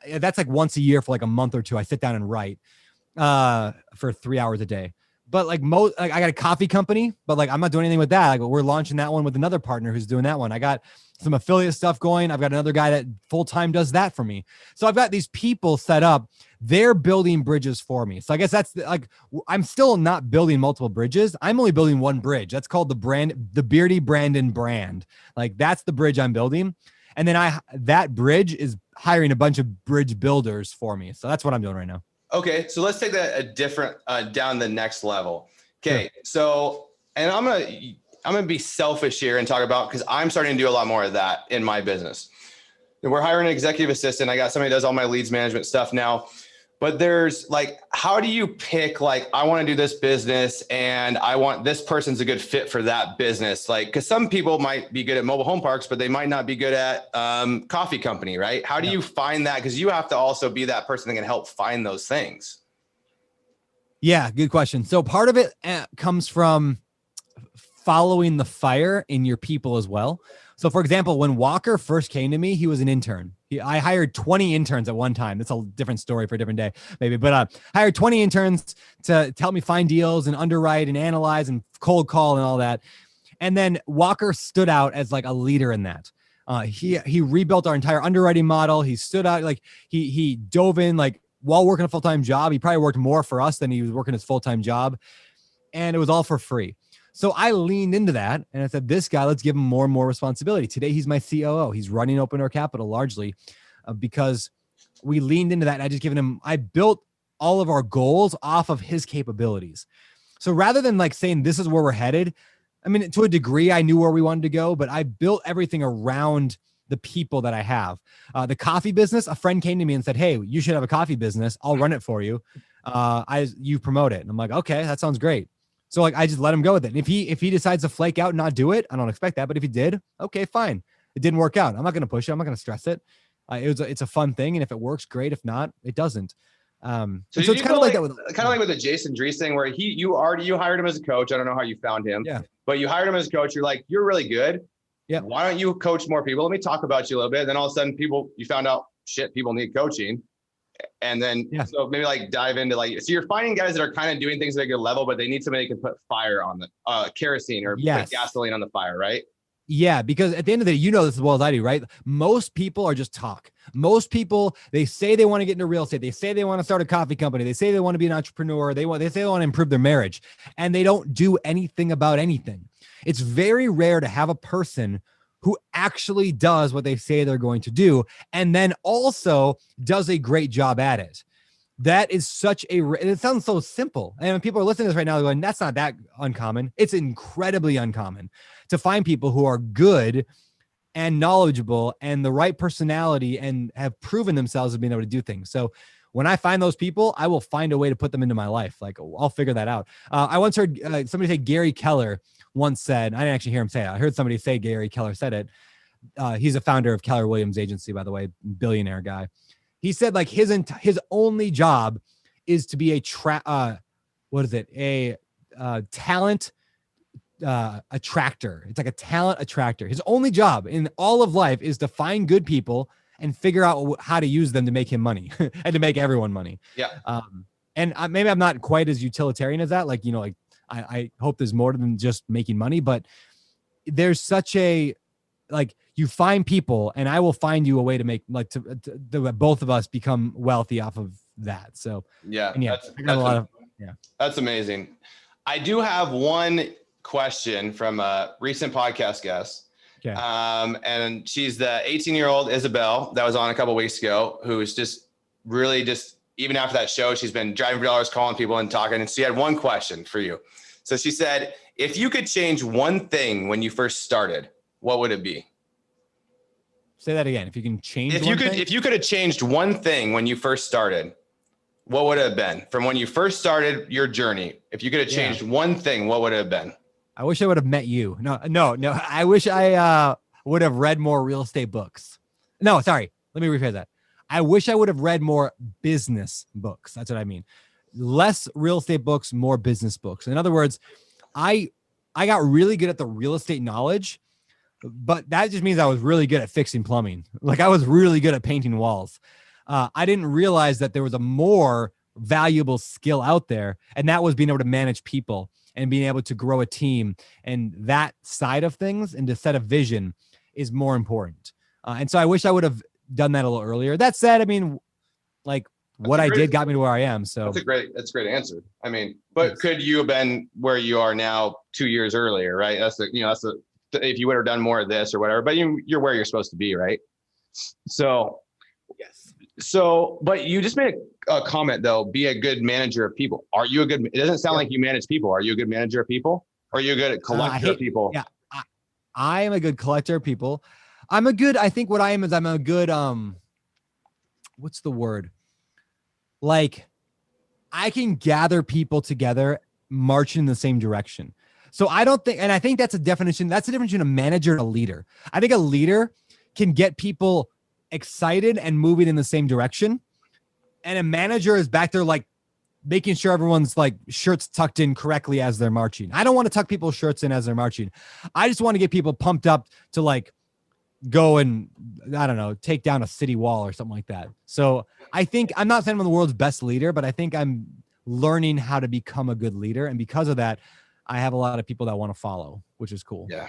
that's like once a year for like a month or two. I sit down and write for 3 hours a day. but like I got a coffee company, but like I'm not doing anything with that. Like we're launching that one with another partner who's doing that one. I got some affiliate stuff going. I've got another guy that full-time does that for me. So I've got these people set up. They're building bridges for me. So I guess that's like, I'm still not building multiple bridges. I'm only building one bridge. That's called the Beardy Brandon brand. Like that's the bridge I'm building. And then that bridge is hiring a bunch of bridge builders for me. So that's what I'm doing right now. Okay. So let's take that a different, down the next level. Okay. Sure. So, and I'm going to be selfish here and talk about, because I'm starting to do a lot more of that in my business. And we're hiring an executive assistant. I got somebody who does all my leads management stuff now, but there's like, how do you pick, like, I want to do this business and I want this person's a good fit for that business. Like, cause some people might be good at mobile home parks, but they might not be good at coffee company, right? How do you find that? Cause you have to also be that person that can help find those things. Yeah, good question. So part of it comes from following the fire in your people as well. So for example, when Walker first came to me, he was an intern. I hired 20 interns at one time. That's a different story for a different day, maybe. But I hired 20 interns to help me find deals and underwrite and analyze and cold call and all that. And then Walker stood out as like a leader in that. He rebuilt our entire underwriting model. He stood out, like he dove in, like while working a full-time job. He probably worked more for us than he was working his full-time job. And it was all for free. So I leaned into that and I said, this guy, let's give him more and more responsibility. Today, he's my COO. He's running Open Door Capital largely because we leaned into that. And I just given him, I built all of our goals off of his capabilities. So rather than like saying, this is where we're headed, I mean, to a degree, I knew where we wanted to go, but I built everything around the people that I have. The coffee business, a friend came to me and said, hey, you should have a coffee business. I'll run it for you. You promote it. And I'm like, okay, that sounds great. So like, I just let him go with it. And if he decides to flake out and not do it, I don't expect that. But if he did, okay, fine. It didn't work out. I'm not going to push it. I'm not going to stress it. It's a fun thing. And if it works, great. If not, it doesn't. So it's kind of like that with the Jason Dries thing where you hired him as a coach. I don't know how you found him, but you hired him as a coach. You're like, you're really good. Yeah. Why don't you coach more people? Let me talk about you a little bit. And then all of a sudden you found out people need coaching. And then, so maybe like dive into like, so you're finding guys that are kind of doing things at a good level, but they need somebody that can put fire on the kerosene or put gasoline on the fire, right? Yeah, because at the end of the day, you know this as well as I do, right? Most people are just talk. Most people, they say they want to get into real estate. They say they want to start a coffee company. They say they want to be an entrepreneur. They say they want to improve their marriage, and they don't do anything about anything. It's very rare to have a person who actually does what they say they're going to do, and then also does a great job at it. That is it sounds so simple. And when people are listening to this right now, they're going, that's not that uncommon. It's incredibly uncommon to find people who are good and knowledgeable and the right personality and have proven themselves as being able to do things. So when I find those people, I will find a way to put them into my life. Like I'll figure that out. I once heard somebody say Gary Keller once said, I didn't actually hear him say it. I heard somebody say Gary Keller said it. He's a founder of Keller Williams Agency, by the way, billionaire guy. He said like his only job is to be a talent attractor. It's like a talent attractor. His only job in all of life is to find good people and figure out how to use them to make him money and to make everyone money. Yeah. And maybe I'm not quite as utilitarian as that. Like, you know, like I hope there's more than just making money, but there's such a, like, you find people and I will find you a way to make like to both of us become wealthy off of that. So that's amazing. I do have one question from a recent podcast guest. Okay. And she's the 18-year-old Isabel that was on a couple of weeks ago, who is just really even after that show, she's been driving for dollars, calling people and talking. And she had one question for you. So she said, if you could change one thing when you first started, what would it be? Say that again. If you can change if you could have changed one thing when you first started, what would it have been? From when you first started your journey, if you could have changed one thing, what would it have been? I wish I would have met you. No. I wish I would have read more real estate books. No, sorry. Let me rephrase that. I wish I would have read more business books. That's what I mean. Less real estate books, more business books. In other words, I got really good at the real estate knowledge, but that just means I was really good at fixing plumbing. Like I was really good at painting walls. I didn't realize that there was a more valuable skill out there. And that was being able to manage people and being able to grow a team. And that side of things and to set a vision is more important. And so I wish I would have done that a little earlier. That said, I mean, like what I did got me to where I am. So that's a great answer. I mean, but could you have been where you are now 2 years earlier, right? That's if you would have done more of this or whatever, but you're where you're supposed to be, right? So, yes. So, but you just made a comment though, be a good manager of people. Are you it doesn't sound like you manage people. Are you a good manager of people? Or are you good at collector of people? Yeah, I am a good collector of people. I think what I am is I'm a good, what's the word? Like I can gather people together, marching in the same direction. So I don't think, and I think that's the difference between a manager and a leader. I think a leader can get people excited and moving in the same direction. And a manager is back there like making sure everyone's like shirts tucked in correctly as they're marching. I don't want to tuck people's shirts in as they're marching. I just want to get people pumped up to like go and, I don't know, take down a city wall or something like that. So I think, I'm not saying I'm the world's best leader, but I think I'm learning how to become a good leader. And because of that, I have a lot of people that want to follow, which is cool. Yeah.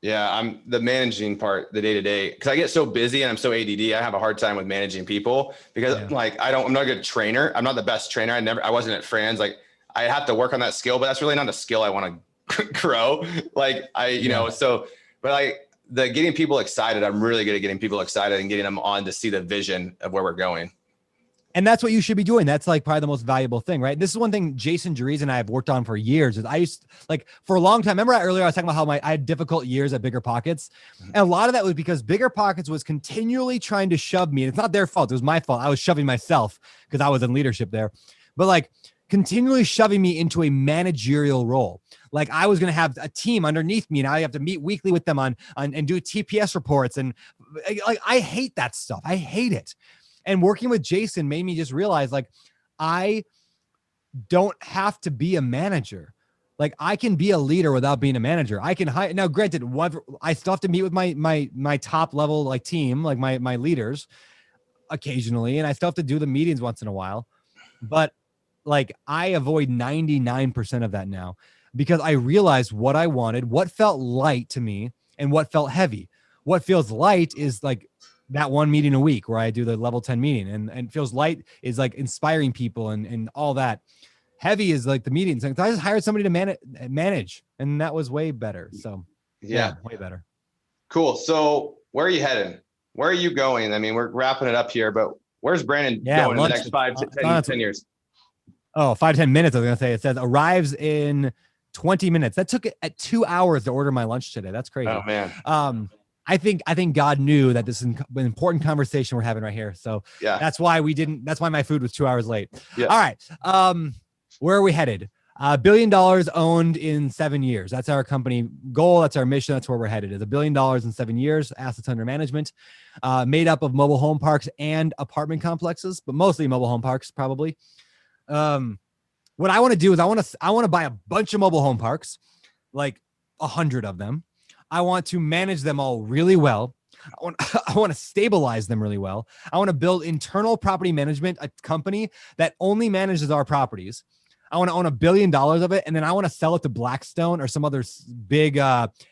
Yeah. I'm the managing part, the day to day, because I get so busy and I'm so ADD. I have a hard time with managing people because I'm not a good trainer. I'm not the best trainer. I wasn't at Fran's. Like I have to work on that skill, but that's really not a skill I want to grow. Like but like the getting people excited, I'm really good at getting people excited and getting them on to see the vision of where we're going. And that's what you should be doing. That's like probably the most valuable thing, right? This is one thing Jason Jeriz and I have worked on for years. Is I used like for a long time. Remember earlier I was talking about how I had difficult years at Bigger Pockets, and a lot of that was because Bigger Pockets was continually trying to shove me. And it's not their fault; it was my fault. I was shoving myself because I was in leadership there, but like continually shoving me into a managerial role. Like I was going to have a team underneath me, and I have to meet weekly with them on and do TPS reports, and like I hate that stuff. I hate it. And working with Jason made me just realize like, I don't have to be a manager. Like I can be a leader without being a manager. I can hire. Now, granted, I still have to meet with my top level, like team, like my leaders occasionally. And I still have to do the meetings once in a while, but like I avoid 99% of that now because I realized what I wanted, what felt light to me and what felt heavy. What feels light is like that one meeting a week where I do the level 10 meeting and feels light is like inspiring people and all that. Heavy is like the meetings. And I just hired somebody to manage and that was way better. So yeah, way better. Cool. So where are you heading? Where are you going? I mean, we're wrapping it up here, but where's Brandon going in the next 10 years? Oh, 5-10 minutes. I was going to say, it says arrives in 20 minutes. That took at 2 hours to order my lunch today. That's crazy. Oh man. I think God knew that this is an important conversation we're having right here. So yeah, that's why my food was 2 hours late. Yeah. All right. Where are we headed? $1 billion owned in 7 years. That's our company goal. That's our mission. That's where we're headed. Is $1 billion in 7 years, assets under management, made up of mobile home parks and apartment complexes, but mostly mobile home parks, probably. What I want to do is I want to buy a bunch of mobile home parks, like 100 of them. I want to manage them all really well. I want to stabilize them really well. I want to build internal property management, a company that only manages our properties. I want to own $1 billion of it. And then I want to sell it to Blackstone or some other big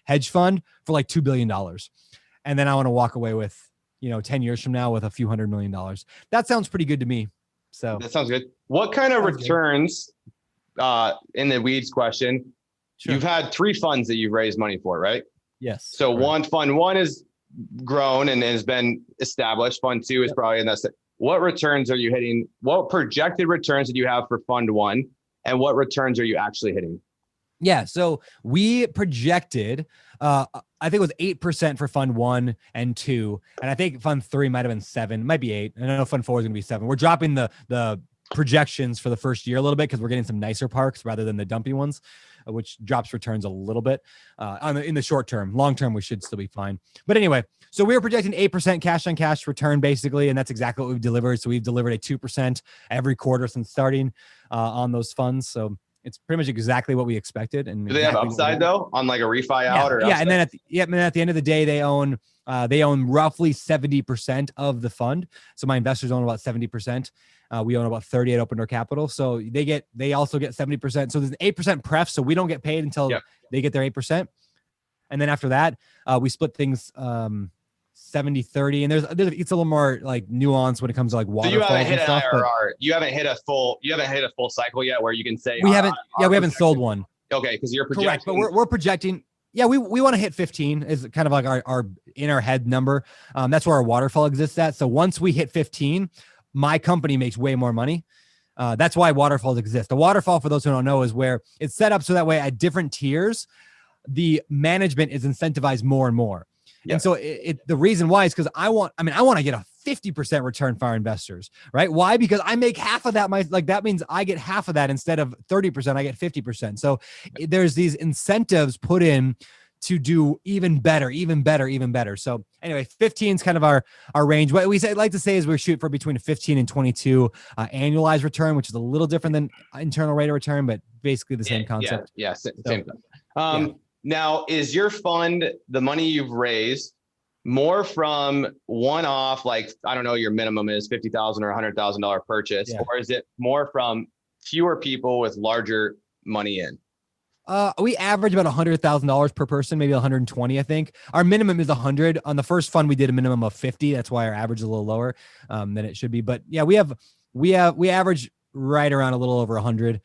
hedge fund for like $2 billion. And then I want to walk away with, 10 years from now with a few $100 million. That sounds pretty good to me. So that sounds good. What kind of returns in the weeds question? Sure. You've had 3 funds that you've raised money for, right? Yes. So right. Fund one is grown and has been established. Fund 2 is probably in that. What returns are you hitting? What projected returns did you have for fund 1? And what returns are you actually hitting? Yeah. So we projected, I think it was 8% for fund 1 and 2. And I think fund 3 might've been 7, might be 8. And I know fund 4 is going to be 7. We're dropping the projections for the first year a little bit because we're getting some nicer parks rather than the dumpy ones, which drops returns a little bit in the short term. Long term, we should still be fine. But anyway, so we were projecting 8% cash on cash return basically, and that's exactly what we've delivered. So we've delivered a 2% every quarter since starting on those funds. So it's pretty much exactly what we expected. And do they have upside though on like a refi out or? Yeah, and then at the end of the day, they own roughly 70% of the fund. So my investors own about 70%. We own about 30 at Open Door Capital. So they also get 70%. So there's an 8% pref. So we don't get paid until they get their 8%. And then after that, we split things 70-30. And it's a little more like nuanced when it comes to like waterfalls. So you haven't hit and stuff, an IRR. You haven't hit a full cycle yet where you can say we haven't sold one. Okay, because you're projecting. Correct, but we're projecting. Yeah, we want to hit 15 is kind of like our in our head number. That's where our waterfall exists at. So once we hit 15, my company makes way more money. That's why waterfalls exist. The waterfall, for those who don't know, is where it's set up so that way at different tiers, the management is incentivized more and more. Yeah. And so the reason why is because I want to get a 50% return for our investors, right? Why? Because I make half of that. That means I get half of that instead of 30%, I get 50%. So there's these incentives put in to do even better. So anyway, 15 is kind of our range. What we like to say is we shoot for between a 15 and 22 annualized return, which is a little different than internal rate of return, but basically the same concept. Yeah, same. Now, is your fund, the money you've raised, more from one-off, like, I don't know, your minimum is $50,000 or $100,000 purchase, or is it more from fewer people with larger money in? We average about $100,000 per person, maybe 120, I think. Our minimum is 100. On the first fund, we did a minimum of 50. That's why our average is a little lower than it should be. But yeah, we average right around a little over 100.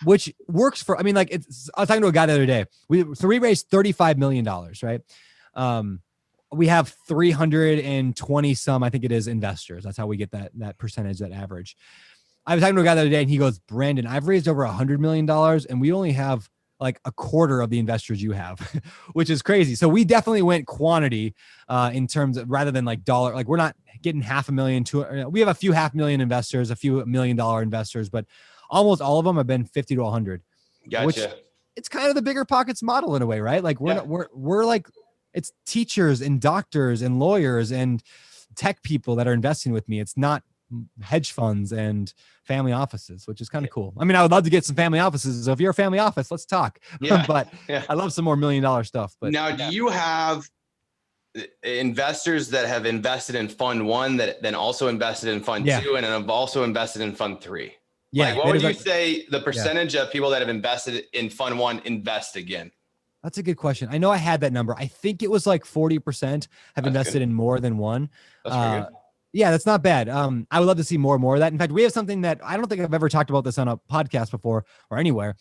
Which works for, I was talking to a guy the other day. We raised $35 million, right? We have 320 some, I think it is, investors. That's how we get that percentage, that average. I was talking to a guy the other day and he goes, Brandon, I've raised over $100 million and we only have like a quarter of the investors you have, which is crazy. So we definitely went quantity in terms of, rather than like dollar, like we're not getting $500,000 we have a few $500,000 investors, a few $1 million investors, but almost all of them have been 50 to 100. Gotcha. Which it's kind of the bigger pockets model in a way, right? Like we're like, it's teachers and doctors and lawyers and tech people that are investing with me. It's not hedge funds and family offices, which is kind of cool. I would love to get some family offices. So if you're a family office, let's talk. But I love some more $1 million stuff. But now, do you have investors that have invested in fund one that then also invested in fund two and have also invested in fund three? Yeah. Like, what would you say the percentage of people that have invested in fund one invest again? That's a good question. I know I had that number. I think it was like 40% have invested in more than one. That's pretty good. Yeah, that's not bad. I would love to see more and more of that. In fact, we have something that I don't think I've ever talked about this on a podcast before or anywhere.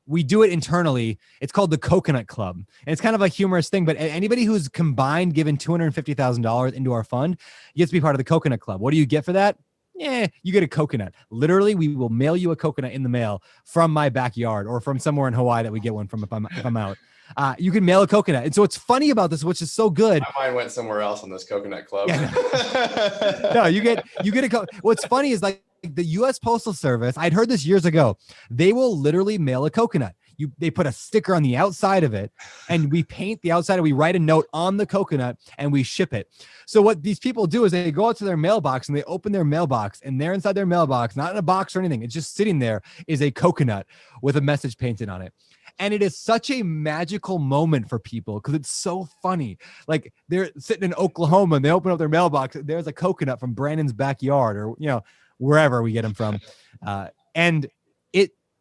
We do it internally. It's called the Coconut Club. And it's kind of a humorous thing, but anybody who's combined given $250,000 into our fund gets to be part of the Coconut Club. What do you get for that? Yeah, you get a coconut. Literally, we will mail you a coconut in the mail from my backyard or from somewhere in Hawaii that we get one from if I'm out. You can mail a coconut. And so what's funny about this, which is so good. My mind went somewhere else on this Coconut Club. Yeah, no, you get what's funny is like the U.S. Postal Service, I'd heard this years ago, they will literally mail a coconut. They put a sticker on the outside of it and we paint the outside and we write a note on the coconut and we ship it. So what these people do is they go out to their mailbox and they open their mailbox and there inside their mailbox, not in a box or anything, it's just sitting there, is a coconut with a message painted on it. And it is such a magical moment for people because it's so funny. Like they're sitting in Oklahoma and they open up their mailbox. There's a coconut from Brandon's backyard or, wherever we get them from. And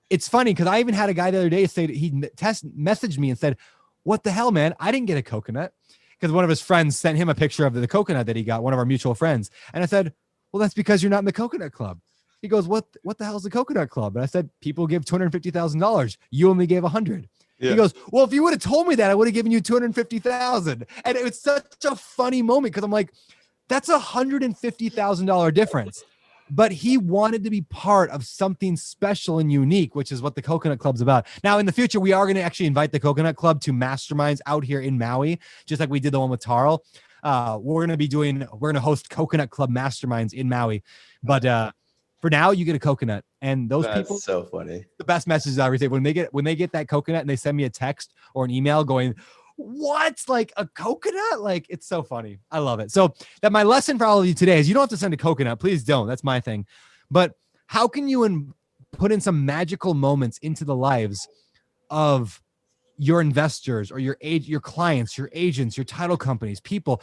it's funny because I even had a guy the other day say that he messaged me and said, what the hell, man? I didn't get a coconut, because one of his friends sent him a picture of the coconut that he got, one of our mutual friends. And I said, well, that's because you're not in the Coconut Club. He goes, what the hell is the Coconut Club? And I said, people give $250,000. You only gave 100. Yeah. He goes, well, if you would have told me that, I would have given you 250,000. And it was such a funny moment because I'm like, that's $150,000 difference. But he wanted to be part of something special and unique, which is what the Coconut Club's about. Now, in the future, we are going to actually invite the Coconut Club to masterminds out here in Maui, just like we did the one with Tarl. We're going to host Coconut Club masterminds in Maui. But for now, you get a coconut. And those people, so funny. The best messages I receive when they get that coconut and they send me a text or an email going, what? Like a coconut? Like, it's so funny. I love it. So that my lesson for all of you today is you don't have to send a coconut. Please don't. That's my thing. But how can you put in some magical moments into the lives of your investors or your clients, your agents, your title companies, people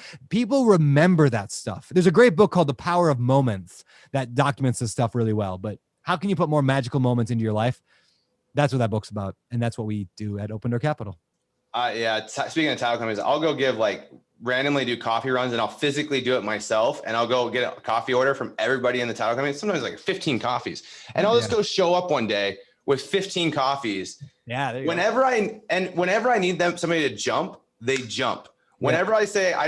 remember that stuff. There's a great book called The Power of Moments that documents this stuff really well. But how can you put more magical moments into your life? That's what that book's about. And that's what we do at Open Door Capital. Speaking of title companies, I'll go randomly do coffee runs, and I'll physically do it myself. And I'll go get a coffee order from everybody in the title company. Sometimes like 15 coffees, and I'll just go show up one day with 15 coffees. Yeah. Whenever I need somebody to jump, they jump. Whenever I say, I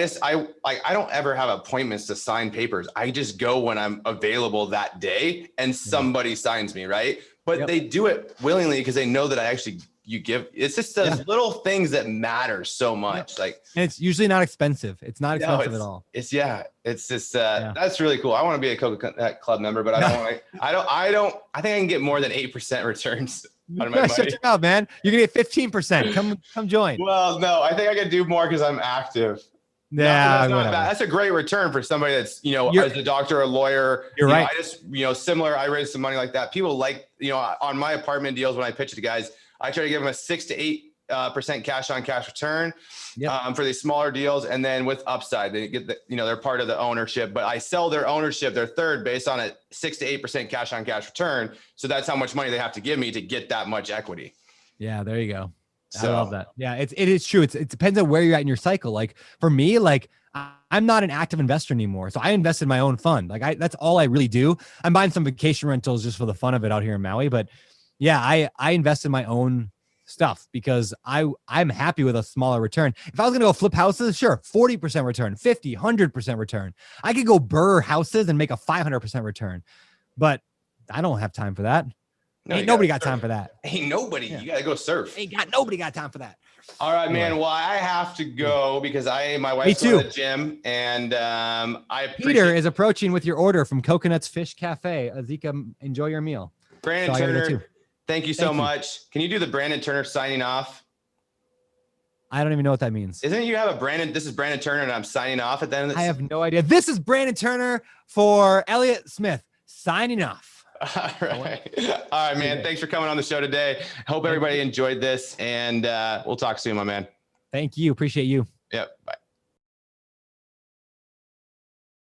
don't ever have appointments to sign papers. I just go when I'm available that day, and somebody signs me, right? But they do it willingly because they know that it's just those little things that matter so much. And it's usually not expensive. It's not expensive at all. It's just, that's really cool. I want to be a Coca Club member, but I think I can get more than 8% returns. Shut your mouth, man. You're gonna get 15%. Come join. Well, no, I think I can do more because I'm active. Yeah, that's a great return for somebody that's, as a doctor or a lawyer. You're right. I just, similar, I raised some money like that. People like, on my apartment deals, when I pitch it to guys, I try to give them a 6 to 8% cash on cash return for these smaller deals. And then with upside, they get they're part of the ownership, but I sell their ownership, their third, based on a 6 to 8% cash on cash return. So that's how much money they have to give me to get that much equity. Yeah, there you go. I love that. Yeah, it is true. It depends on where you're at in your cycle. Like for me, I'm not an active investor anymore. So I invest in my own fund. That's all I really do. I'm buying some vacation rentals just for the fun of it out here in Maui. But yeah, I invest in my own stuff because I'm happy with a smaller return. If I was going to go flip houses, sure, 40% return, 50, 100% return. I could go burr houses and make a 500% return, but I don't have time for that. Ain't nobody got time for that. Ain't nobody. You got to go surf. Nobody got time for that. All right, man. Well, I have to go because my wife's going to the gym, and Peter is approaching with your order from Coconuts Fish Cafe. Azika, enjoy your meal. Brandon Turner, thank you so much. Can you do the Brandon Turner signing off? I don't even know what that means. Isn't it you have a Brandon? This is Brandon Turner, and I'm signing off at the end of this. I have no idea. This is Brandon Turner for Elliott Smith signing off. All right, man. Thanks for coming on the show today. Hope everybody enjoyed this, and we'll talk soon, my man. Thank you. Appreciate you. Yep. Bye.